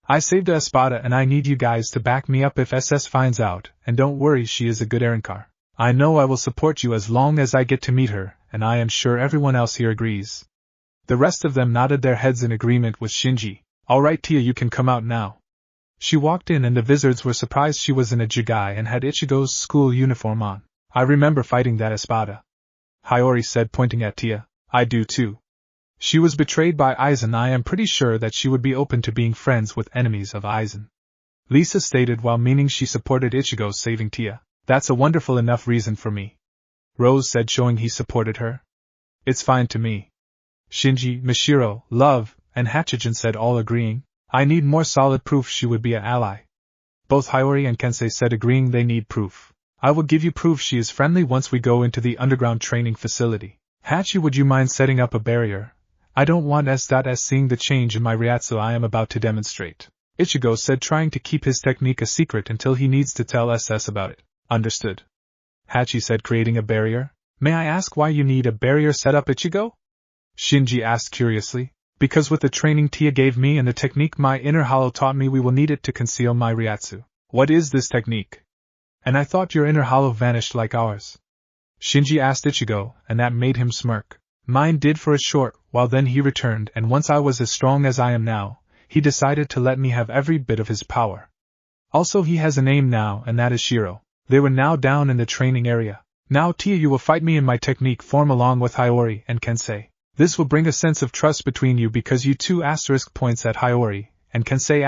I saved a espada and I need you guys to back me up if SS finds out, and don't worry, she is a good Erenkar. I know I will support you as long as I get to meet her, and I am sure everyone else here agrees. The rest of them nodded their heads in agreement with Shinji. Alright Tia, you can come out now. She walked in and the Vizards were surprised she was in a jigai and had Ichigo's school uniform on. I remember fighting that espada. Hiyori said, pointing at Tia. I do too. She was betrayed by Aizen. I am pretty sure that she would be open to being friends with enemies of Aizen. Lisa stated, while meaning she supported Ichigo saving Tia. That's a wonderful enough reason for me. Rose said, showing he supported her. It's fine to me. Shinji, Mishiro, Love, and Hachijin said, all agreeing. I need more solid proof she would be an ally. Both Hiyori and Kensei said, agreeing they need proof. I will give you proof she is friendly once we go into the underground training facility. Hachi, would you mind setting up a barrier? I don't want S.S seeing the change in my Ryatsu I am about to demonstrate. Ichigo said, trying to keep his technique a secret until he needs to tell SS about it. Understood. Hachi said, creating a barrier. May I ask why you need a barrier set up, Ichigo? Shinji asked curiously. Because with the training Tia gave me and the technique my inner hollow taught me, we will need it to conceal my Ryatsu. What is this technique? And I thought your inner hollow vanished like ours. Shinji asked Ichigo, and that made him smirk. Mine did for a short while, then he returned, and once I was as strong as I am now, he decided to let me have every bit of his power. Also, he has a name now, and that is Shiro. They were now down in the training area. Now Tia, you will fight me in my technique form along with Hiyori and Kensei. This will bring a sense of trust between you because you two points at Hiyori and Kensei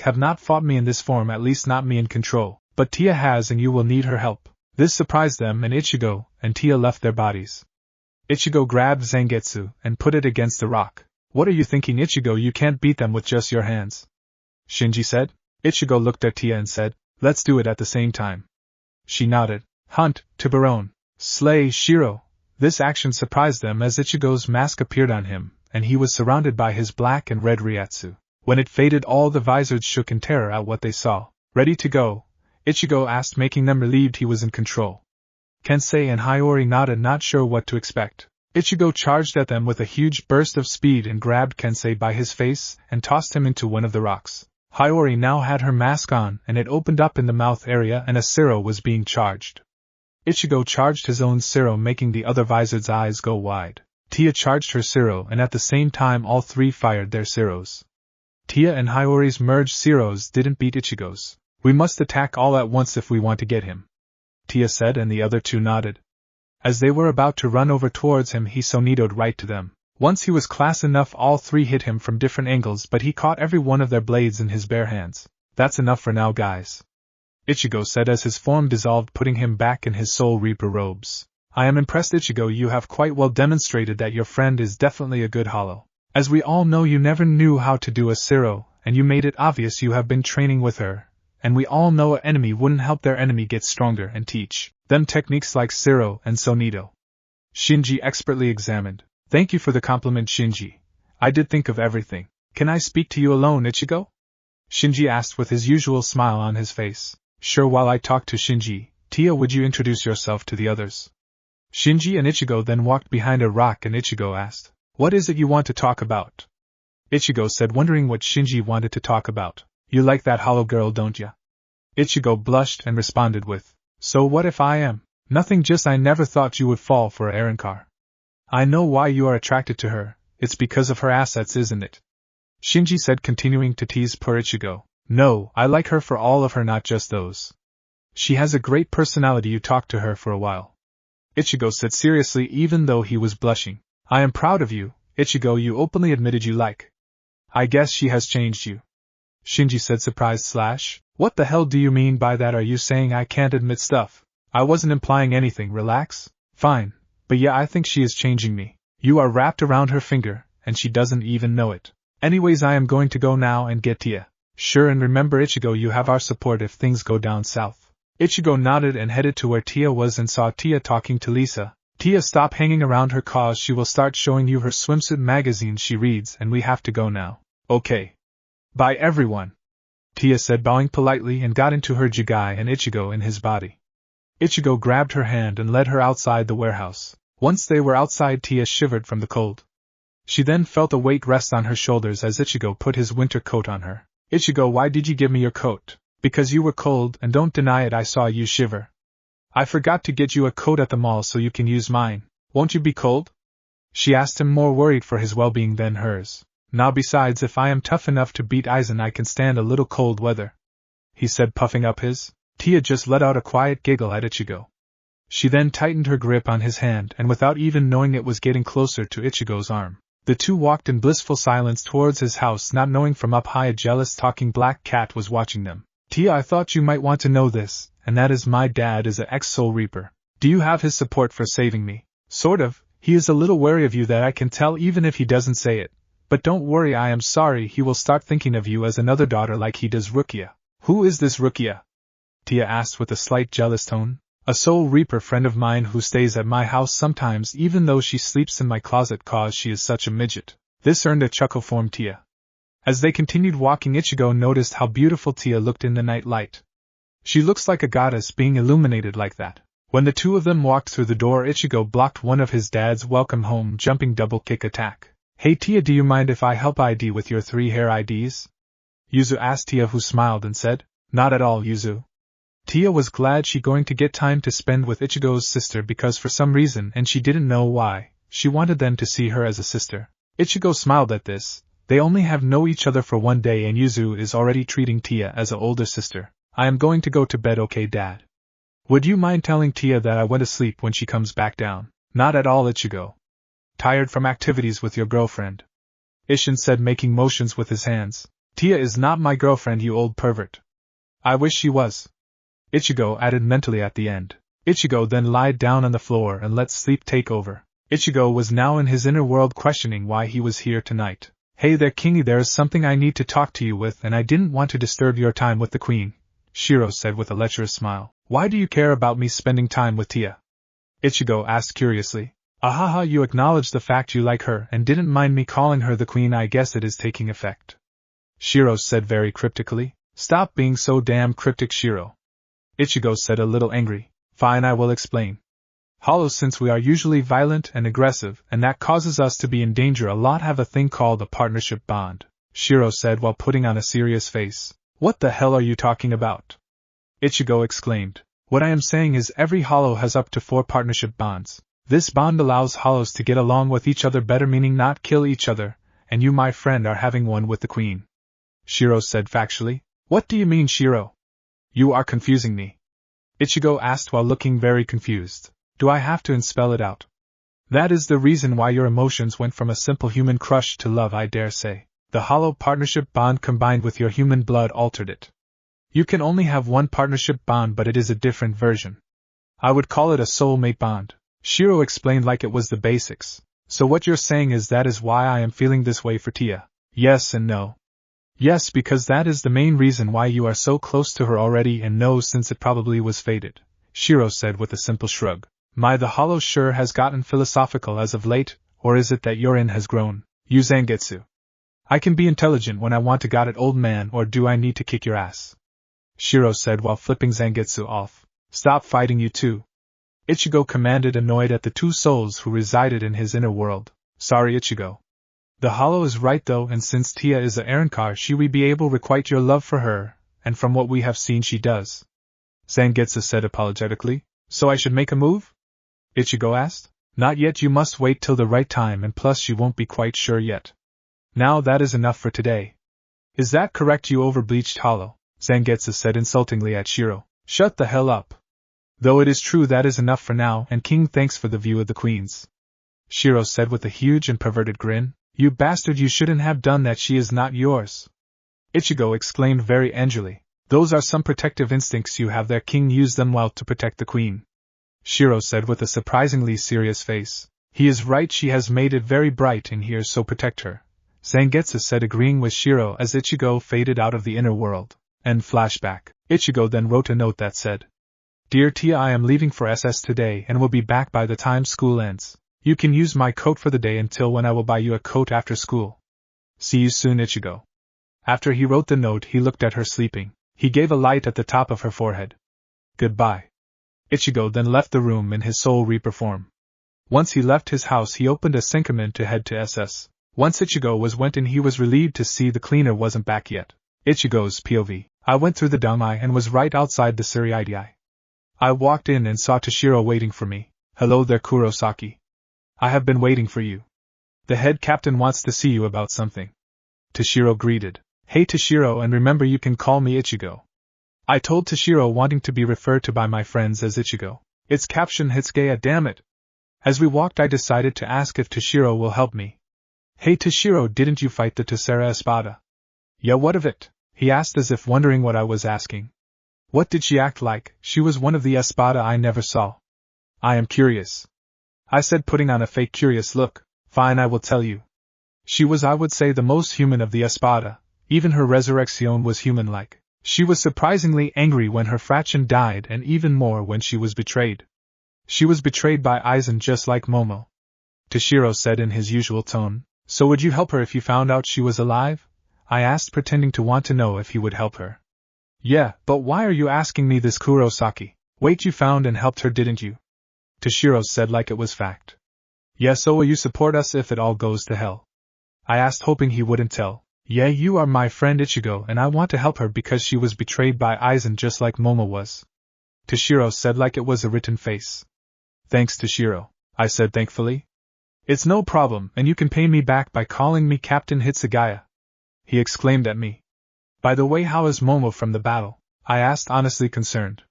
have not fought me in this form, at least not me in control, but Tia has and you will need her help. This surprised them and Ichigo and Tia left their bodies. Ichigo grabbed Zangetsu and put it against the rock. What are you thinking, Ichigo? You can't beat them with just your hands. Shinji said. Ichigo looked at Tia and said, let's do it at the same time. She nodded. Hunt, Tiburon, slay, Shiro. This action surprised them as Ichigo's mask appeared on him, and he was surrounded by his black and red Ryatsu. When it faded, all the Vizards shook in terror at what they saw. Ready to go? Ichigo asked, making them relieved he was in control. Kensei and Hiyori nodded, not sure what to expect. Ichigo charged at them with a huge burst of speed and grabbed Kensei by his face and tossed him into one of the rocks. Hiyori now had her mask on, and it opened up in the mouth area and a Siro was being charged. Ichigo charged his own Siro, making the other Vizard's eyes go wide. Tia charged her Zero, and at the same time all three fired their Zeros. Tia and Hiyori's merged Zeros didn't beat Ichigo's. We must attack all at once if we want to get him, Tia said, and the other two nodded. As they were about to run over towards him, he sonitoed right to them. Once he was class enough, all three hit him from different angles, but he caught every one of their blades in his bare hands. That's enough for now, guys, Ichigo said as his form dissolved, putting him back in his Soul Reaper robes. I am impressed, Ichigo. You have quite well demonstrated that your friend is definitely a good hollow. As we all know, you never knew how to do a Zero, and you made it obvious you have been training with her, and we all know an enemy wouldn't help their enemy get stronger and teach them techniques like Zero and Sonito. Shinji expertly examined. Thank you for the compliment, Shinji. I did think of everything. Can I speak to you alone, Ichigo? Shinji asked with his usual smile on his face. Sure. While I talk to Shinji, Tia, would you introduce yourself to the others? Shinji and Ichigo then walked behind a rock, and Ichigo asked, What is it you want to talk about? Ichigo said, wondering what Shinji wanted to talk about. You like that hollow girl, don't ya? Ichigo blushed and responded with, So what if I am? Nothing, just I never thought you would fall for a Aaronkar. I know why you are attracted to her. It's because of her assets, isn't it? Shinji said, continuing to tease poor Ichigo. No, I like her for all of her, not just those. She has a great personality. You talked to her for a while, Ichigo said seriously, even though he was blushing. I am proud of you, Ichigo. You openly admitted you like. I guess she has changed you, Shinji said, surprised. What the hell do you mean by that? Are you saying I can't admit stuff? I wasn't implying anything. Relax. Fine. But yeah, I think she is changing me. You are wrapped around her finger, and she doesn't even know it. Anyways, I am going to go now and get Tia. Sure, and remember, Ichigo, you have our support if things go down south. Ichigo nodded and headed to where Tia was and saw Tia talking to Lisa. Tia, stop hanging around her, cause she will start showing you her swimsuit magazines she reads, and we have to go now. Okay. Bye, everyone, Tia said, bowing politely, and got into her jigai and Ichigo in his body. Ichigo grabbed her hand and led her outside the warehouse. Once they were outside, Tia shivered from the cold. She then felt a weight rest on her shoulders as Ichigo put his winter coat on her. Ichigo, why did you give me your coat? Because you were cold, and don't deny it, I saw you shiver. I forgot to get you a coat at the mall so you can use mine. Won't you be cold? She asked him, more worried for his well-being than hers. Now, besides, if I am tough enough to beat Aizen, I can stand a little cold weather, he said, puffing up his. Tia just let out a quiet giggle at Ichigo. She then tightened her grip on his hand, and without even knowing it was getting closer to Ichigo's arm. The two walked in blissful silence towards his house, not knowing from up high a jealous talking black cat was watching them. Tia, I thought you might want to know this, and that is my dad is an ex-Soul Reaper. Do you have his support for saving me? Sort of. He is a little wary of you, that I can tell even if he doesn't say it. But don't worry, I am sorry, he will start thinking of you as another daughter like he does Rukia. Who is this Rukia? Tia asked with a slight jealous tone. A Soul Reaper friend of mine who stays at my house sometimes, even though she sleeps in my closet cause she is such a midget. This earned a chuckle from Tia. As they continued walking, Ichigo noticed how beautiful Tia looked in the night light. She looks like a goddess being illuminated like that. When the two of them walked through the door, Ichigo blocked one of his dad's welcome home jumping double kick attack. Hey Tia, do you mind if I help ID with your 3 hair IDs? Yuzu asked Tia, who smiled and said, Not at all, Yuzu. Tia was glad she going to get time to spend with Ichigo's sister because for some reason, and she didn't know why, she wanted them to see her as a sister. Ichigo smiled at this. They only have known each other for 1 day and Yuzu is already treating Tia as an older sister. I am going to go to bed, okay, Dad? Would you mind telling Tia that I went to sleep when she comes back down? Not at all, Ichigo. Tired from activities with your girlfriend, Ishin said, making motions with his hands. Tia is not my girlfriend, you old pervert. I wish she was, Ichigo added mentally at the end. Ichigo then lied down on the floor and let sleep take over. Ichigo was now in his inner world questioning why he was here tonight. Hey there, Kingy, there is something I need to talk to you with, and I didn't want to disturb your time with the queen, Shiro said with a lecherous smile. Why do you care about me spending time with Tia? Ichigo asked curiously. Ahaha, you acknowledge the fact you like her and didn't mind me calling her the queen. I guess it is taking effect, Shiro said very cryptically. Stop being so damn cryptic, Shiro, Ichigo said, a little angry. Fine, I will explain. Hollows, since we are usually violent and aggressive, and that causes us to be in danger a lot, have a thing called a partnership bond, Shiro said while putting on a serious face. What the hell are you talking about? Ichigo exclaimed. What I am saying is every hollow has up to 4 partnership bonds. This bond allows hollows to get along with each other better, meaning not kill each other, and you, my friend, are having one with the queen. Shiro said factually. What do you mean, Shiro? You are confusing me. Ichigo asked while looking very confused. Do I have to spell it out? That is the reason why your emotions went from a simple human crush to love, I dare say. The hollow partnership bond combined with your human blood altered it. You can only have one partnership bond, but it is a different version. I would call it a soulmate bond. Shiro explained like it was the basics. So what you're saying is that is why I am feeling this way for Tia. Yes and no. Yes, because that is the main reason why you are so close to her already, and no, since it probably was fated, Shiro said with a simple shrug. The hollow sure has gotten philosophical as of late, or is it that your in has grown? You Zangetsu. I can be intelligent when I want to, got it, old man, or do I need to kick your ass? Shiro said while flipping Zangetsu off. Stop fighting, you two. Ichigo commanded, annoyed at the two souls who resided in his inner world. Sorry, Ichigo. The hollow is right though, and since Tia is a Arankar, she will be able to requite your love for her, and from what we have seen she does. Zangetsu said apologetically. So I should make a move? Ichigo asked. Not yet, you must wait till the right time, and plus you won't be quite sure yet. Now that is enough for today. Is that correct, you overbleached hollow? Zangetsu said insultingly at Shiro. Shut the hell up. Though it is true that is enough for now, and King thanks for the view of the queens. Shiro said with a huge and perverted grin. You bastard, you shouldn't have done that, she is not yours. Ichigo exclaimed very angrily. Those are some protective instincts you have there, King, use them well to protect the queen. Shiro said with a surprisingly serious face. He is right, she has made it very bright in here, so protect her. Zangetsu said, agreeing with Shiro as Ichigo faded out of the inner world. End flashback. Ichigo then wrote a note that said, Dear Tia, I am leaving for SS today and will be back by the time school ends. You can use my coat for the day until when I will buy you a coat after school. See you soon, Ichigo. After he wrote the note, he looked at her sleeping. He gave a light at the top of her forehead. Goodbye. Ichigo then left the room in his Soul Reaper form. Once he left his house, he opened a Senkaman to head to SS. Once Ichigo went in, he was relieved to see the cleaner wasn't back yet. Ichigo's POV. I went through the Dangmai and was right outside the Suriidai. I walked in and saw Toshiro waiting for me. Hello there, Kurosaki. I have been waiting for you. The head captain wants to see you about something. Toshiro greeted. Hey Toshiro, and remember you can call me Ichigo. I told Toshiro, wanting to be referred to by my friends as Ichigo. It's caption Hitsugeya, damn it. As we walked, I decided to ask if Toshiro will help me. Hey Toshiro, didn't you fight the Tercera Espada? Yeah, what of it? He asked as if wondering what I was asking. What did she act like? She was one of the Espada I never saw. I am curious. I said, putting on a fake curious look. Fine, I will tell you. She was, I would say, the most human of the Espada. Even her Resurrecting was human-like. She was surprisingly angry when her fraccion died, and even more when she was betrayed. She was betrayed by Aizen just like Momo. Toshiro said in his usual tone. So would you help her if you found out she was alive? I asked, pretending to want to know if he would help her. Yeah, but why are you asking me this, Kurosaki? Wait, you found and helped her, didn't you? Toshiro said like it was fact. Yeah, so will you support us if it all goes to hell? I asked, hoping he wouldn't tell. Yeah, you are my friend Ichigo, and I want to help her because she was betrayed by Aizen just like Momo was. Toshiro said like it was a written face. Thanks, Toshiro, I said thankfully. It's no problem, and you can pay me back by calling me Captain Hitsugeya. He exclaimed at me. By the way, how is Momo from the battle? I asked, honestly concerned.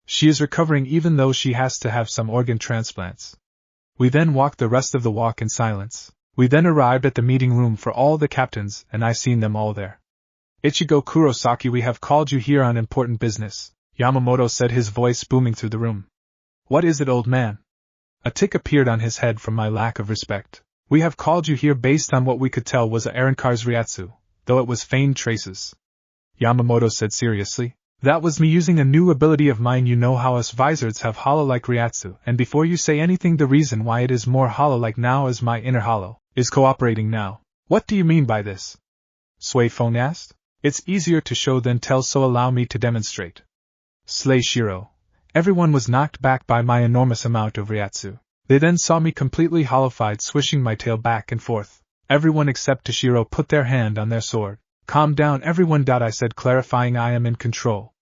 She is recovering, even though she has to have some organ transplants. We then walked the rest of the walk in silence. We then arrived at the meeting room for all the captains, and I seen them all there. Ichigo, Kurosaki, we have called you here on important business, Yamamoto said, his voice booming through the room. What is it, old man? A tick appeared on his head from my lack of respect. We have called you here based on what we could tell was a Arankar's Ryatsu, though it was feigned traces. Yamamoto said seriously. That was me using a new ability of mine. You know how us Vizards have hollow-like Ryatsu, and before you say anything, the reason why it is more hollow-like now is my inner hollow is cooperating now. What do you mean by this? Suifone asked. It's easier to show than tell, so allow me to demonstrate. Slay Shiro. Everyone was knocked back by my enormous amount of Ryatsu. They then saw me completely hollowified, swishing my tail back and forth. Everyone except Toshiro put their hand on their sword. Calm down everyone, I said, clarifying I am in control.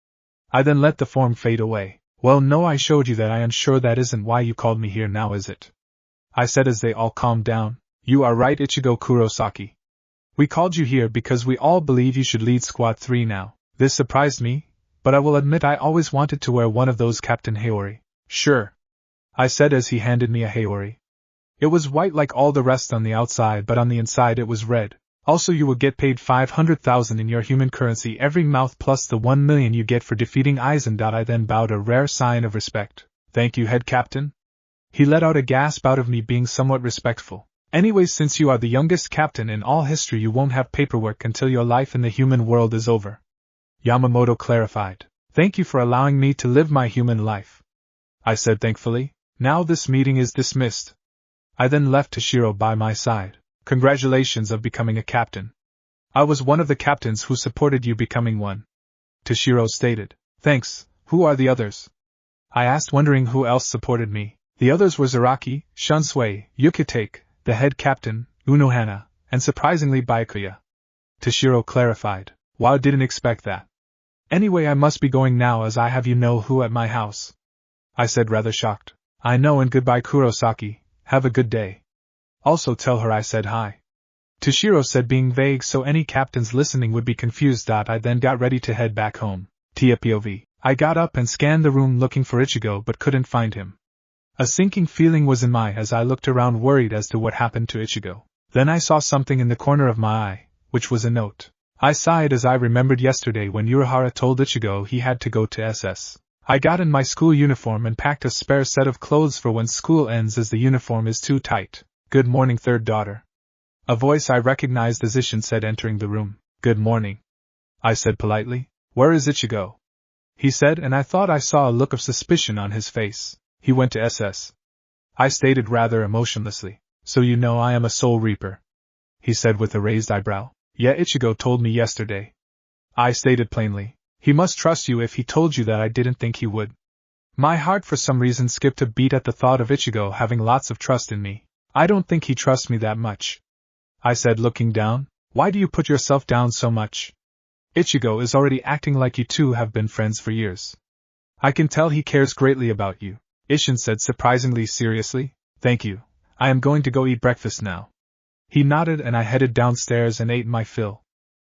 I then let the form fade away. Well, no, I showed you that. I am sure that isn't why you called me here now, is it? I said as they all calmed down. You are right, Ichigo Kurosaki. We called you here because we all believe you should lead Squad 3 now. This surprised me, but I will admit I always wanted to wear one of those, Captain Haori. Sure, I said as he handed me a Haori. It was white like all the rest on the outside, but on the inside it was red. Also, you will get paid 500,000 in your human currency every month plus the 1 million you get for defeating Aizen. I then bowed, a rare sign of respect. Thank you, head captain. He let out a gasp out of me, being somewhat respectful. Anyways, since you are the youngest captain in all history, you won't have paperwork until your life in the human world is over. Yamamoto clarified. Thank you for allowing me to live my human life, I said thankfully. Now this meeting is dismissed. I then left Toshiro by my side. Congratulations of becoming a captain. I was one of the captains who supported you becoming one, Toshiro stated. Thanks. Who are the others? I asked, wondering who else supported me. The others were Zaraki, Shunsui, Yukitake, the head captain, Unohana, and surprisingly Byakuya. Toshiro clarified. Wow, didn't expect that. Anyway, I must be going now as I have you-know-who at my house, I said, rather shocked. I know, and goodbye, Kurosaki. Have a good day. Also tell her I said hi. Toshiro said, being vague so any captains listening would be confused. I then got ready to head back home. Tia POV. I got up and scanned the room looking for Ichigo but couldn't find him. A sinking feeling was in my as I looked around, worried as to what happened to Ichigo. Then I saw something in the corner of my eye, which was a note. I sighed as I remembered yesterday when Urahara told Ichigo he had to go to SS. I got in my school uniform and packed a spare set of clothes for when school ends, as the uniform is too tight. Good morning, third daughter. A voice I recognized as Ishin said, entering the room. Good morning, I said politely. Where is Ichigo? He said, and I thought I saw a look of suspicion on his face. He went to SS. I stated rather emotionlessly. So you know I am a soul reaper, he said with a raised eyebrow. Yeah, Ichigo told me yesterday, I stated plainly. He must trust you if he told you that. I didn't think he would. My heart for some reason skipped a beat at the thought of Ichigo having lots of trust in me. I don't think he trusts me that much, I said, looking down. Why do you put yourself down so much? Ichigo is already acting like you two have been friends for years. I can tell he cares greatly about you, Ishin said surprisingly seriously. Thank you. I am going to go eat breakfast now. He nodded and I headed downstairs and ate my fill.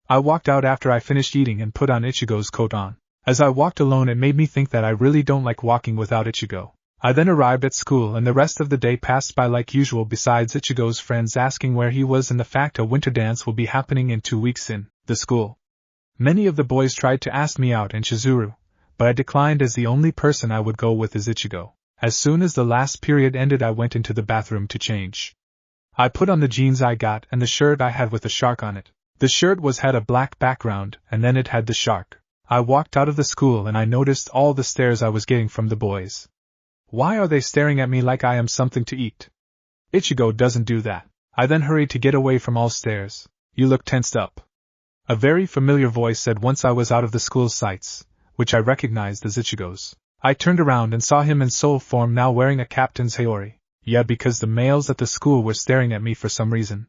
I walked out after I finished eating and put on Ichigo's coat on. As I walked alone, it made me think that I really don't like walking without Ichigo. I then arrived at school and the rest of the day passed by like usual, besides Ichigo's friends asking where he was and the fact a winter dance will be happening in 2 weeks in the school. Many of the boys tried to ask me out in Shizuru, but I declined as the only person I would go with is Ichigo. As soon as the last period ended, I went into the bathroom to change. I put on the jeans I got and the shirt I had with the shark on it. The shirt had a black background, and then it had the shark. I walked out of the school and I noticed all the stares I was getting from the boys. Why are they staring at me like I am something to eat? Ichigo doesn't do that. I then hurried to get away from all stares. You look tensed up, a very familiar voice said once I was out of the school's sights, which I recognized as Ichigo's. I turned around and saw him in soul form, now wearing a captain's haori. Yeah, because the males at the school were staring at me for some reason.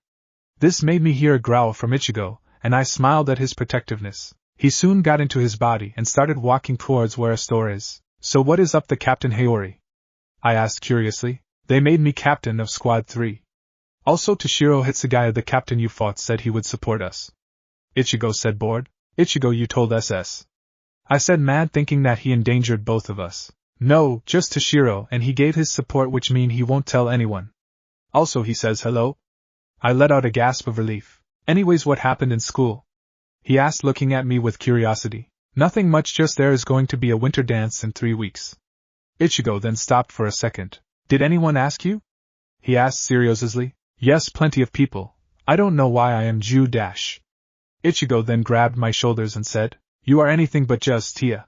This made me hear a growl from Ichigo, and I smiled at his protectiveness. He soon got into his body and started walking towards where a store is. So what is up the Captain Haori? I asked curiously. They made me captain of Squad 3. Also Toshiro Hitsugaya, the captain you fought, said he would support us. Ichigo said, bored. Ichigo, you told SS. I said, mad, thinking that he endangered both of us. No, just Toshiro, and he gave his support, which mean he won't tell anyone. Also he says hello? I let out a gasp of relief. Anyways, what happened in school? He asked, looking at me with curiosity. Nothing much, just there is going to be a winter dance in 3 weeks. Ichigo then stopped for a second. Did anyone ask you? He asked seriously. Yes, plenty of people. I don't know why I am Jew dash. Ichigo then grabbed my shoulders and said, you are anything but just Tia.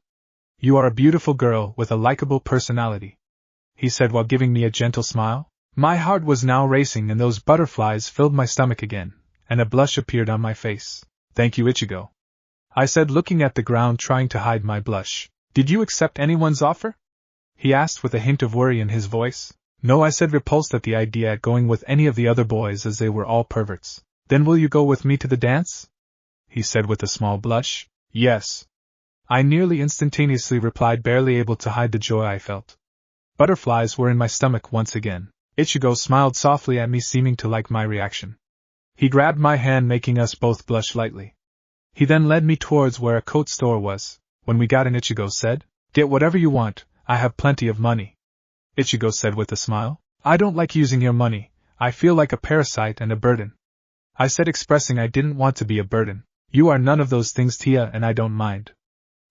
You are a beautiful girl with a likable personality, he said while giving me a gentle smile. My heart was now racing and those butterflies filled my stomach again, and a blush appeared on my face. Thank you, Ichigo, I said, looking at the ground trying to hide my blush. Did you accept anyone's offer? He asked with a hint of worry in his voice. No, I said, repulsed at the idea at going with any of the other boys as they were all perverts. Then will you go with me to the dance? He said with a small blush. Yes, I nearly instantaneously replied, barely able to hide the joy I felt. Butterflies were in my stomach once again. Ichigo smiled softly at me, seeming to like my reaction. He grabbed my hand, making us both blush lightly. He then led me towards where a coat store was. When we got in, Ichigo said, "Get whatever you want, I have plenty of money." Ichigo said with a smile, "I don't like using your money, I feel like a parasite and a burden." I said, expressing I didn't want to be a burden. "You are none of those things, Tia, and I don't mind.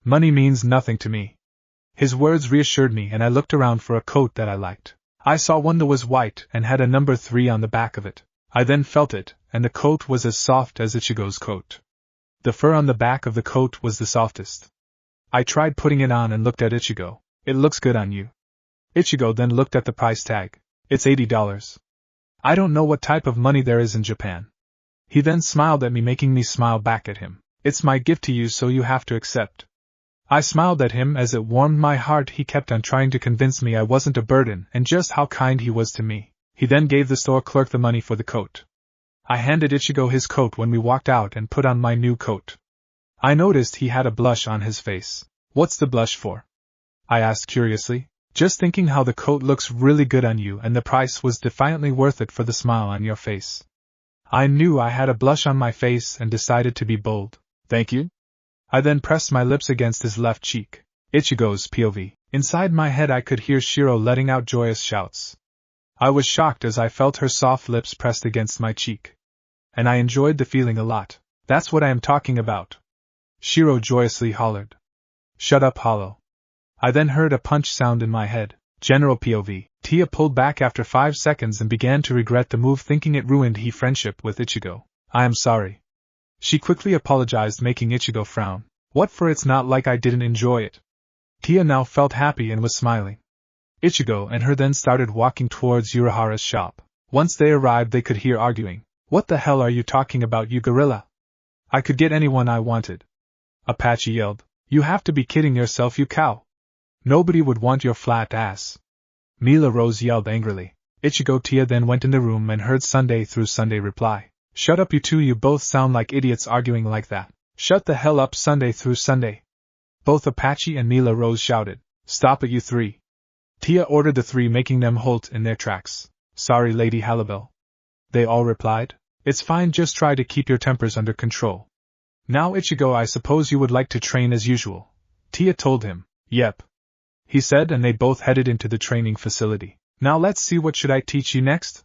Money means nothing to me." His words reassured me, and I looked around for a coat that I liked. I saw one that was white and had a number 3 on the back of it. I then felt it, and the coat was as soft as Ichigo's coat. The fur on the back of the coat was the softest. I tried putting it on and looked at Ichigo. "It looks good on you." Ichigo then looked at the price tag. "It's $80. I don't know what type of money there is in Japan." He then smiled at me, making me smile back at him. "It's my gift to you, so you have to accept." I smiled at him as it warmed my heart. He kept on trying to convince me I wasn't a burden and just how kind he was to me. He then gave the store clerk the money for the coat. I handed Ichigo his coat when we walked out and put on my new coat. I noticed he had a blush on his face. "What's the blush for?" I asked curiously. "Just thinking how the coat looks really good on you, and the price was defiantly worth it for the smile on your face." I knew I had a blush on my face and decided to be bold. "Thank you." I then pressed my lips against his left cheek. Ichigo's POV. Inside my head I could hear Shiro letting out joyous shouts. I was shocked as I felt her soft lips pressed against my cheek. And I enjoyed the feeling a lot. "That's what I am talking about," Shiro joyously hollered. "Shut up, Hollow." I then heard a punch sound in my head. General POV. Tia pulled back after 5 seconds and began to regret the move, thinking it ruined her friendship with Ichigo. "I am sorry." She quickly apologized, making Ichigo frown. "What for? It's not like I didn't enjoy it." Tia now felt happy and was smiling. Ichigo and her then started walking towards Urahara's shop. Once they arrived, they could hear arguing. "What the hell are you talking about, you gorilla? I could get anyone I wanted." Apache yelled. "You have to be kidding yourself, you cow. Nobody would want your flat ass." Mila Rose yelled angrily. Ichigo Tia then went in the room and heard Sunday through Sunday reply. "Shut up, you two, you both sound like idiots arguing like that." "Shut the hell up, Sunday through Sunday." Both Apache and Mila Rose shouted. "Stop it, you three." Tia ordered the 3, making them halt in their tracks. "Sorry, Lady Harribel," they all replied. "It's fine, just try to keep your tempers under control." "Now, Ichigo, I suppose you would like to train as usual," Tia told him. "Yep," he said, and they both headed into the training facility. "Now let's see, what should I teach you next?"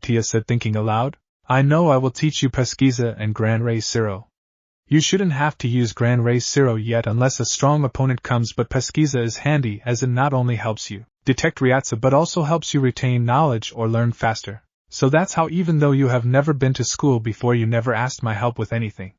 Tia said, thinking aloud. "I know I will teach you Pesquisa and Gran Rey Zero. You shouldn't have to use Gran Rey Zero yet unless a strong opponent comes, but Pesquisa is handy as it not only helps you detect Ryatsu but also helps you retain knowledge or learn faster. So that's how, even though you have never been to school before, you never asked my help with anything."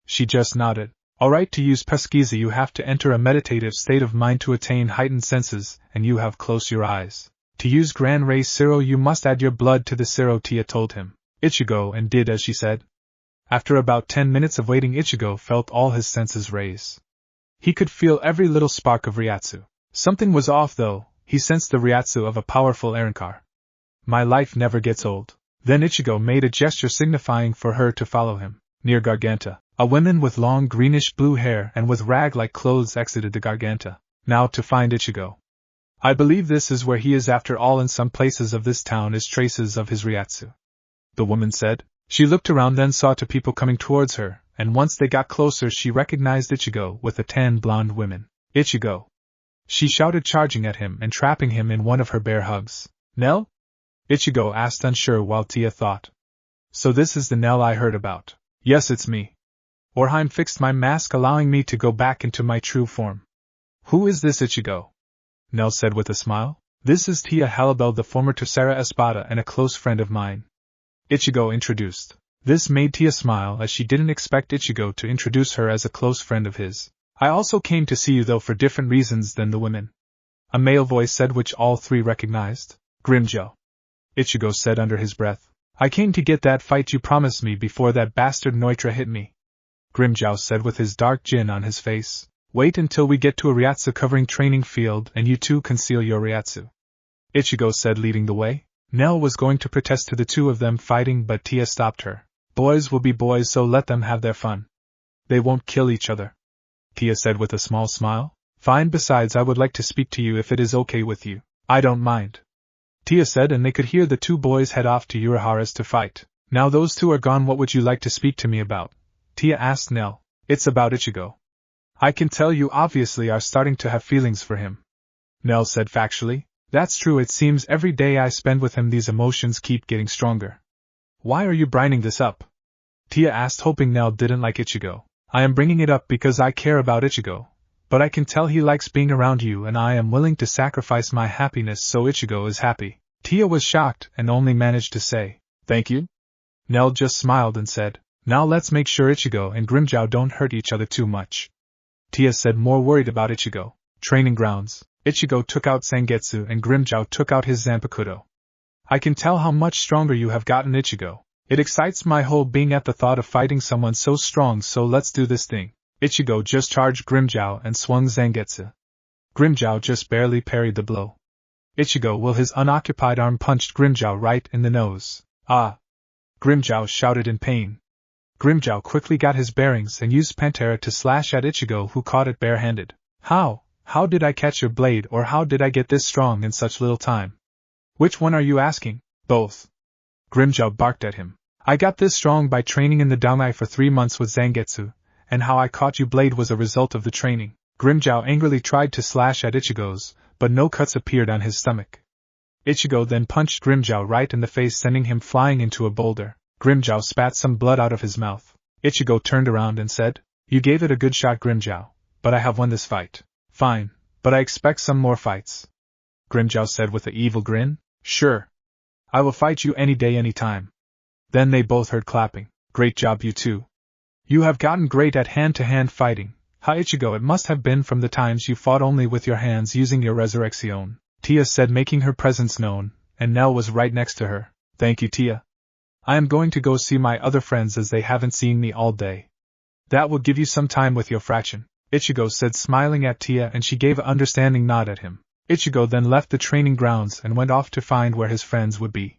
She just nodded. "Alright, to use Pesquisa you have to enter a meditative state of mind to attain heightened senses, and you have close your eyes. To use Gran Rey Zero you must add your blood to the Zero," Tia told him. Ichigo and did as she said. After about 10 minutes of waiting, Ichigo felt all his senses raise. He could feel every little spark of Ryatsu. Something was off though, he sensed the Ryatsu of a powerful Arankar. "My life never gets old." Then Ichigo made a gesture signifying for her to follow him. Near Garganta, a woman with long greenish-blue hair and with rag-like clothes exited the Garganta. "Now to find Ichigo. I believe this is where he is after all. In some places of this town is traces of his Ryatsu," the woman said. She looked around, then saw 2 people coming towards her, and once they got closer she recognized Ichigo with the 10 blonde women. "Ichigo!" she shouted, charging at him and trapping him in one of her bear hugs. "Nell?" Ichigo asked, unsure, while Tia thought. "So this is the Nell I heard about." "Yes, it's me." Orheim fixed my mask, allowing me to go back into my true form. "Who is this Ichigo?" Nell said with a smile. "This is Tia Harribel, the former Tercera Espada and a close friend of mine," Ichigo introduced. This made Tia smile, as she didn't expect Ichigo to introduce her as a close friend of his. "I also came to see you, though for different reasons than the women," a male voice said, which all 3 recognized. "Grimjo," Ichigo said under his breath. "I came to get that fight you promised me before that bastard Neutra hit me," Grimjo said with his dark grin on his face. "Wait until we get to a Ryatsu covering training field and you 2 conceal your Ryatsu," Ichigo said, leading the way. Nell was going to protest to the 2 of them fighting, but Tia stopped her. "Boys will be boys, so let them have their fun. They won't kill each other." Tia said with a small smile. Fine, besides I would like to speak to you if it is okay with you. I don't mind. Tia said, and they could hear the two boys head off to Urahara's to fight. Now those two are gone, what would you like to speak to me about? Tia asked Nell. It's about Ichigo. I can tell you obviously are starting to have feelings for him. Nell said factually. That's true, it seems every day I spend with him these emotions keep getting stronger. Why are you brining this up? Tia asked, hoping Nell didn't like Ichigo. I am bringing it up because I care about Ichigo. But I can tell he likes being around you and I am willing to sacrifice my happiness so Ichigo is happy. Tia was shocked and only managed to say, thank you. Nell just smiled and said, now let's make sure Ichigo and Grimmjow don't hurt each other too much. Tia said, more worried about Ichigo. Training grounds. Ichigo took out Zangetsu and Grimmjow took out his Zanpakuto. I can tell how much stronger you have gotten, Ichigo. It excites my whole being at the thought of fighting someone so strong, so let's do this thing. Ichigo just charged Grimmjow and swung Zangetsu. Grimmjow just barely parried the blow. Ichigo with his unoccupied arm punched Grimmjow right in the nose. Ah! Grimmjow shouted in pain. Grimmjow quickly got his bearings and used Pantera to slash at Ichigo, who caught it barehanded. How did I catch your blade, or how did I get this strong in such little time? Which one are you asking? Both. Grimmjow barked at him. I got this strong by training in the Daimai for 3 months with Zangetsu, and how I caught you blade was a result of the training. Grimmjow angrily tried to slash at Ichigo's, but no cuts appeared on his stomach. Ichigo then punched Grimmjow right in the face, sending him flying into a boulder. Grimmjow spat some blood out of his mouth. Ichigo turned around and said, you gave it a good shot, Grimmjow, but I have won this fight. Fine, but I expect some more fights. Grimmjow said with an evil grin. Sure. I will fight you any day, any time. Then they both heard clapping. Great job, you two. You have gotten great at hand-to-hand fighting. Ha, Ichigo, it must have been from the times you fought only with your hands using your Resurrecting. Tia said, making her presence known, and Nell was right next to her. Thank you, Tia. I am going to go see my other friends as they haven't seen me all day. That will give you some time with your fraccion, Ichigo said, smiling at Tia, and she gave an understanding nod at him. Ichigo then left the training grounds and went off to find where his friends would be.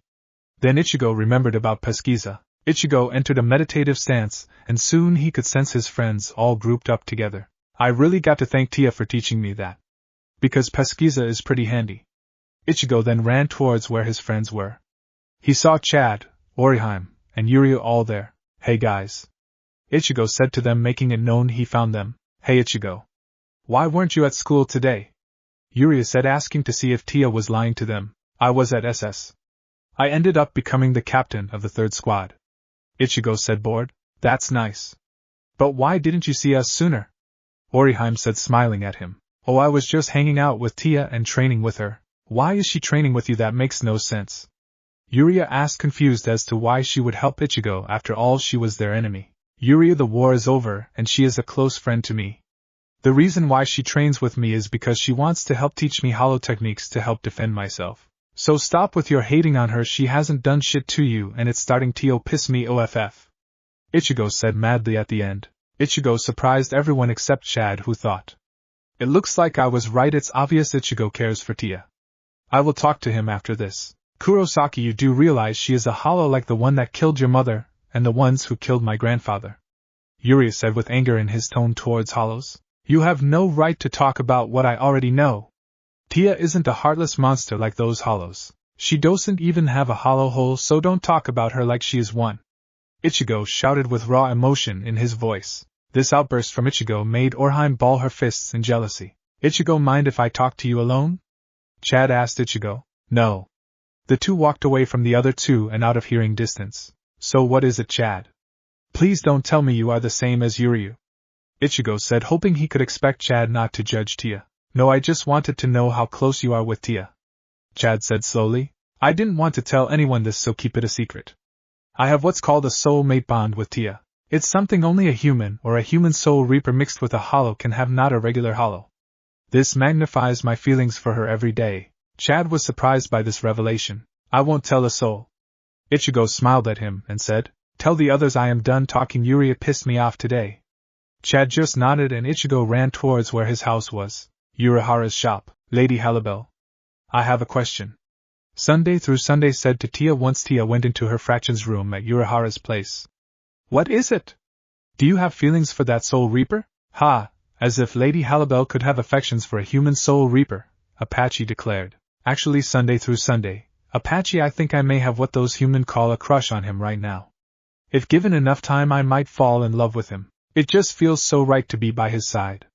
Then Ichigo remembered about Pesquisa. Ichigo entered a meditative stance, and soon he could sense his friends all grouped up together. I really got to thank Tia for teaching me that. Because Pesquisa is pretty handy. Ichigo then ran towards where his friends were. He saw Chad, Orihime, and Yuryu all there. Hey guys. Ichigo said to them, making it known he found them. Hey Ichigo. Why weren't you at school today? Yuryu said, asking to see if Tia was lying to them. I was at SS. I ended up becoming the captain of the 3rd squad. Ichigo said, bored. That's nice. But why didn't you see us sooner? Orihime said, smiling at him. Oh, I was just hanging out with Tia and training with her. Why is she training with you? That makes no sense. Yuryu asked, confused as to why she would help Ichigo. After all, she was their enemy. Yuryu, the war is over, and she is a close friend to me. The reason why she trains with me is because she wants to help teach me hollow techniques to help defend myself. So stop with your hating on her, she hasn't done shit to you and it's starting to piss me off. Ichigo said madly at the end. Ichigo surprised everyone except Chad, who thought. It looks like I was right, it's obvious Ichigo cares for Tia. I will talk to him after this. Kurosaki, you do realize she is a hollow like the one that killed your mother, and the ones who killed my grandfather. Yuryu said with anger in his tone towards hollows. You have no right to talk about what I already know. Tia isn't a heartless monster like those hollows. She doesn't even have a hollow hole, so don't talk about her like she is one. Ichigo shouted with raw emotion in his voice. This outburst from Ichigo made Orihime ball her fists in jealousy. Ichigo, mind if I talk to you alone? Chad asked Ichigo. No. The two walked away from the other two and out of hearing distance. So what is it, Chad? Please don't tell me you are the same as Yuryu. Ichigo said, hoping he could expect Chad not to judge Tia. No, I just wanted to know how close you are with Tia. Chad said slowly. I didn't want to tell anyone this, so keep it a secret. I have what's called a soul-mate bond with Tia. It's something only a human or a human soul reaper mixed with a hollow can have, not a regular hollow. This magnifies my feelings for her every day. Chad was surprised by this revelation. I won't tell a soul. Ichigo smiled at him and said, tell the others I am done talking. Yuryu pissed me off today. Chad just nodded and Ichigo ran towards where his house was. Urahara's shop. Lady Harribel. I have a question. Sunday through Sunday said to Tia once Tia went into her fraction's room at Urahara's place. What is it? Do you have feelings for that soul reaper? Ha, As if Lady Harribel could have affections for a human soul reaper, Apache declared. Actually, Sunday through Sunday, Apache, I think I may have what those humans call a crush on him right now. If given enough time, I might fall in love with him. It just feels so right to be by his side,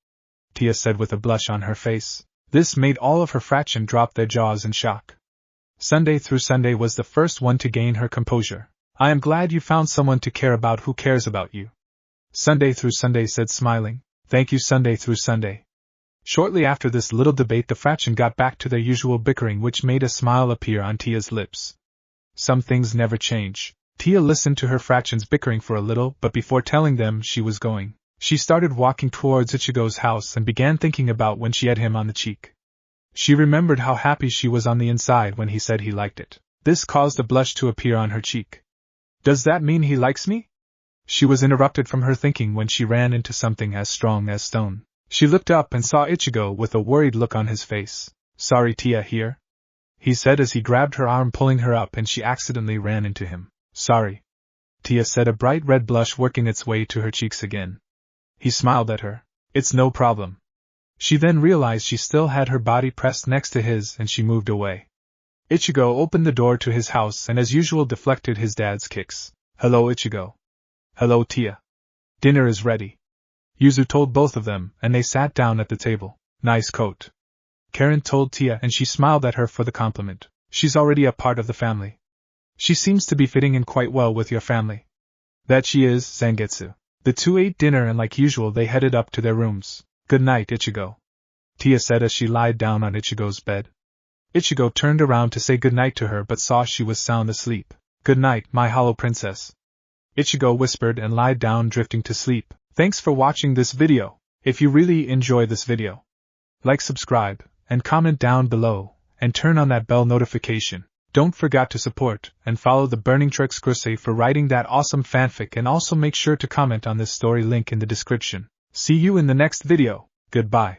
Tia said with a blush on her face. This made all of her fraction drop their jaws in shock. Sunday through Sunday was the first one to gain her composure. I am glad you found someone to care about who cares about you, Sunday through Sunday said, smiling. Thank you, Sunday through Sunday. Shortly after this little debate, the fraction got back to their usual bickering, which made a smile appear on Tia's lips. Some things never change. Tia listened to her fractions bickering for a little, but before telling them she was going, she started walking towards Ichigo's house and began thinking about when she had him on the cheek. She remembered how happy she was on the inside when he said he liked it. This caused a blush to appear on her cheek. Does that mean he likes me? She was interrupted from her thinking when she ran into something as strong as stone. She looked up and saw Ichigo with a worried look on his face. Sorry, Tia, here? He said as he grabbed her arm, pulling her up, and she accidentally ran into him. Sorry, Tia said, a bright red blush working its way to her cheeks again. He smiled at her. It's no problem. She then realized she still had her body pressed next to his, and she moved away. Ichigo opened the door to his house and as usual deflected his dad's kicks. Hello, Ichigo. Hello, Tia. Dinner is ready, Yuzu told both of them, and they sat down at the table. Nice coat, Karen told Tia, and she smiled at her for the compliment. She's already a part of the family. She seems to be fitting in quite well with your family. That she is, Zangetsu. The two ate dinner and like usual they headed up to their rooms. Good night, Ichigo, Tia said as she lied down on Ichigo's bed. Ichigo turned around to say good night to her but saw she was sound asleep. Good night, my hollow princess, Ichigo whispered and lied down, drifting to sleep. Thanks for watching this video. If you really enjoy this video, like, subscribe, and comment down below, and turn on that bell notification. Don't forget to support and follow the Burning Trexcrusade for writing that awesome fanfic, and also make sure to comment on this story, link in the description. See you in the next video. Goodbye.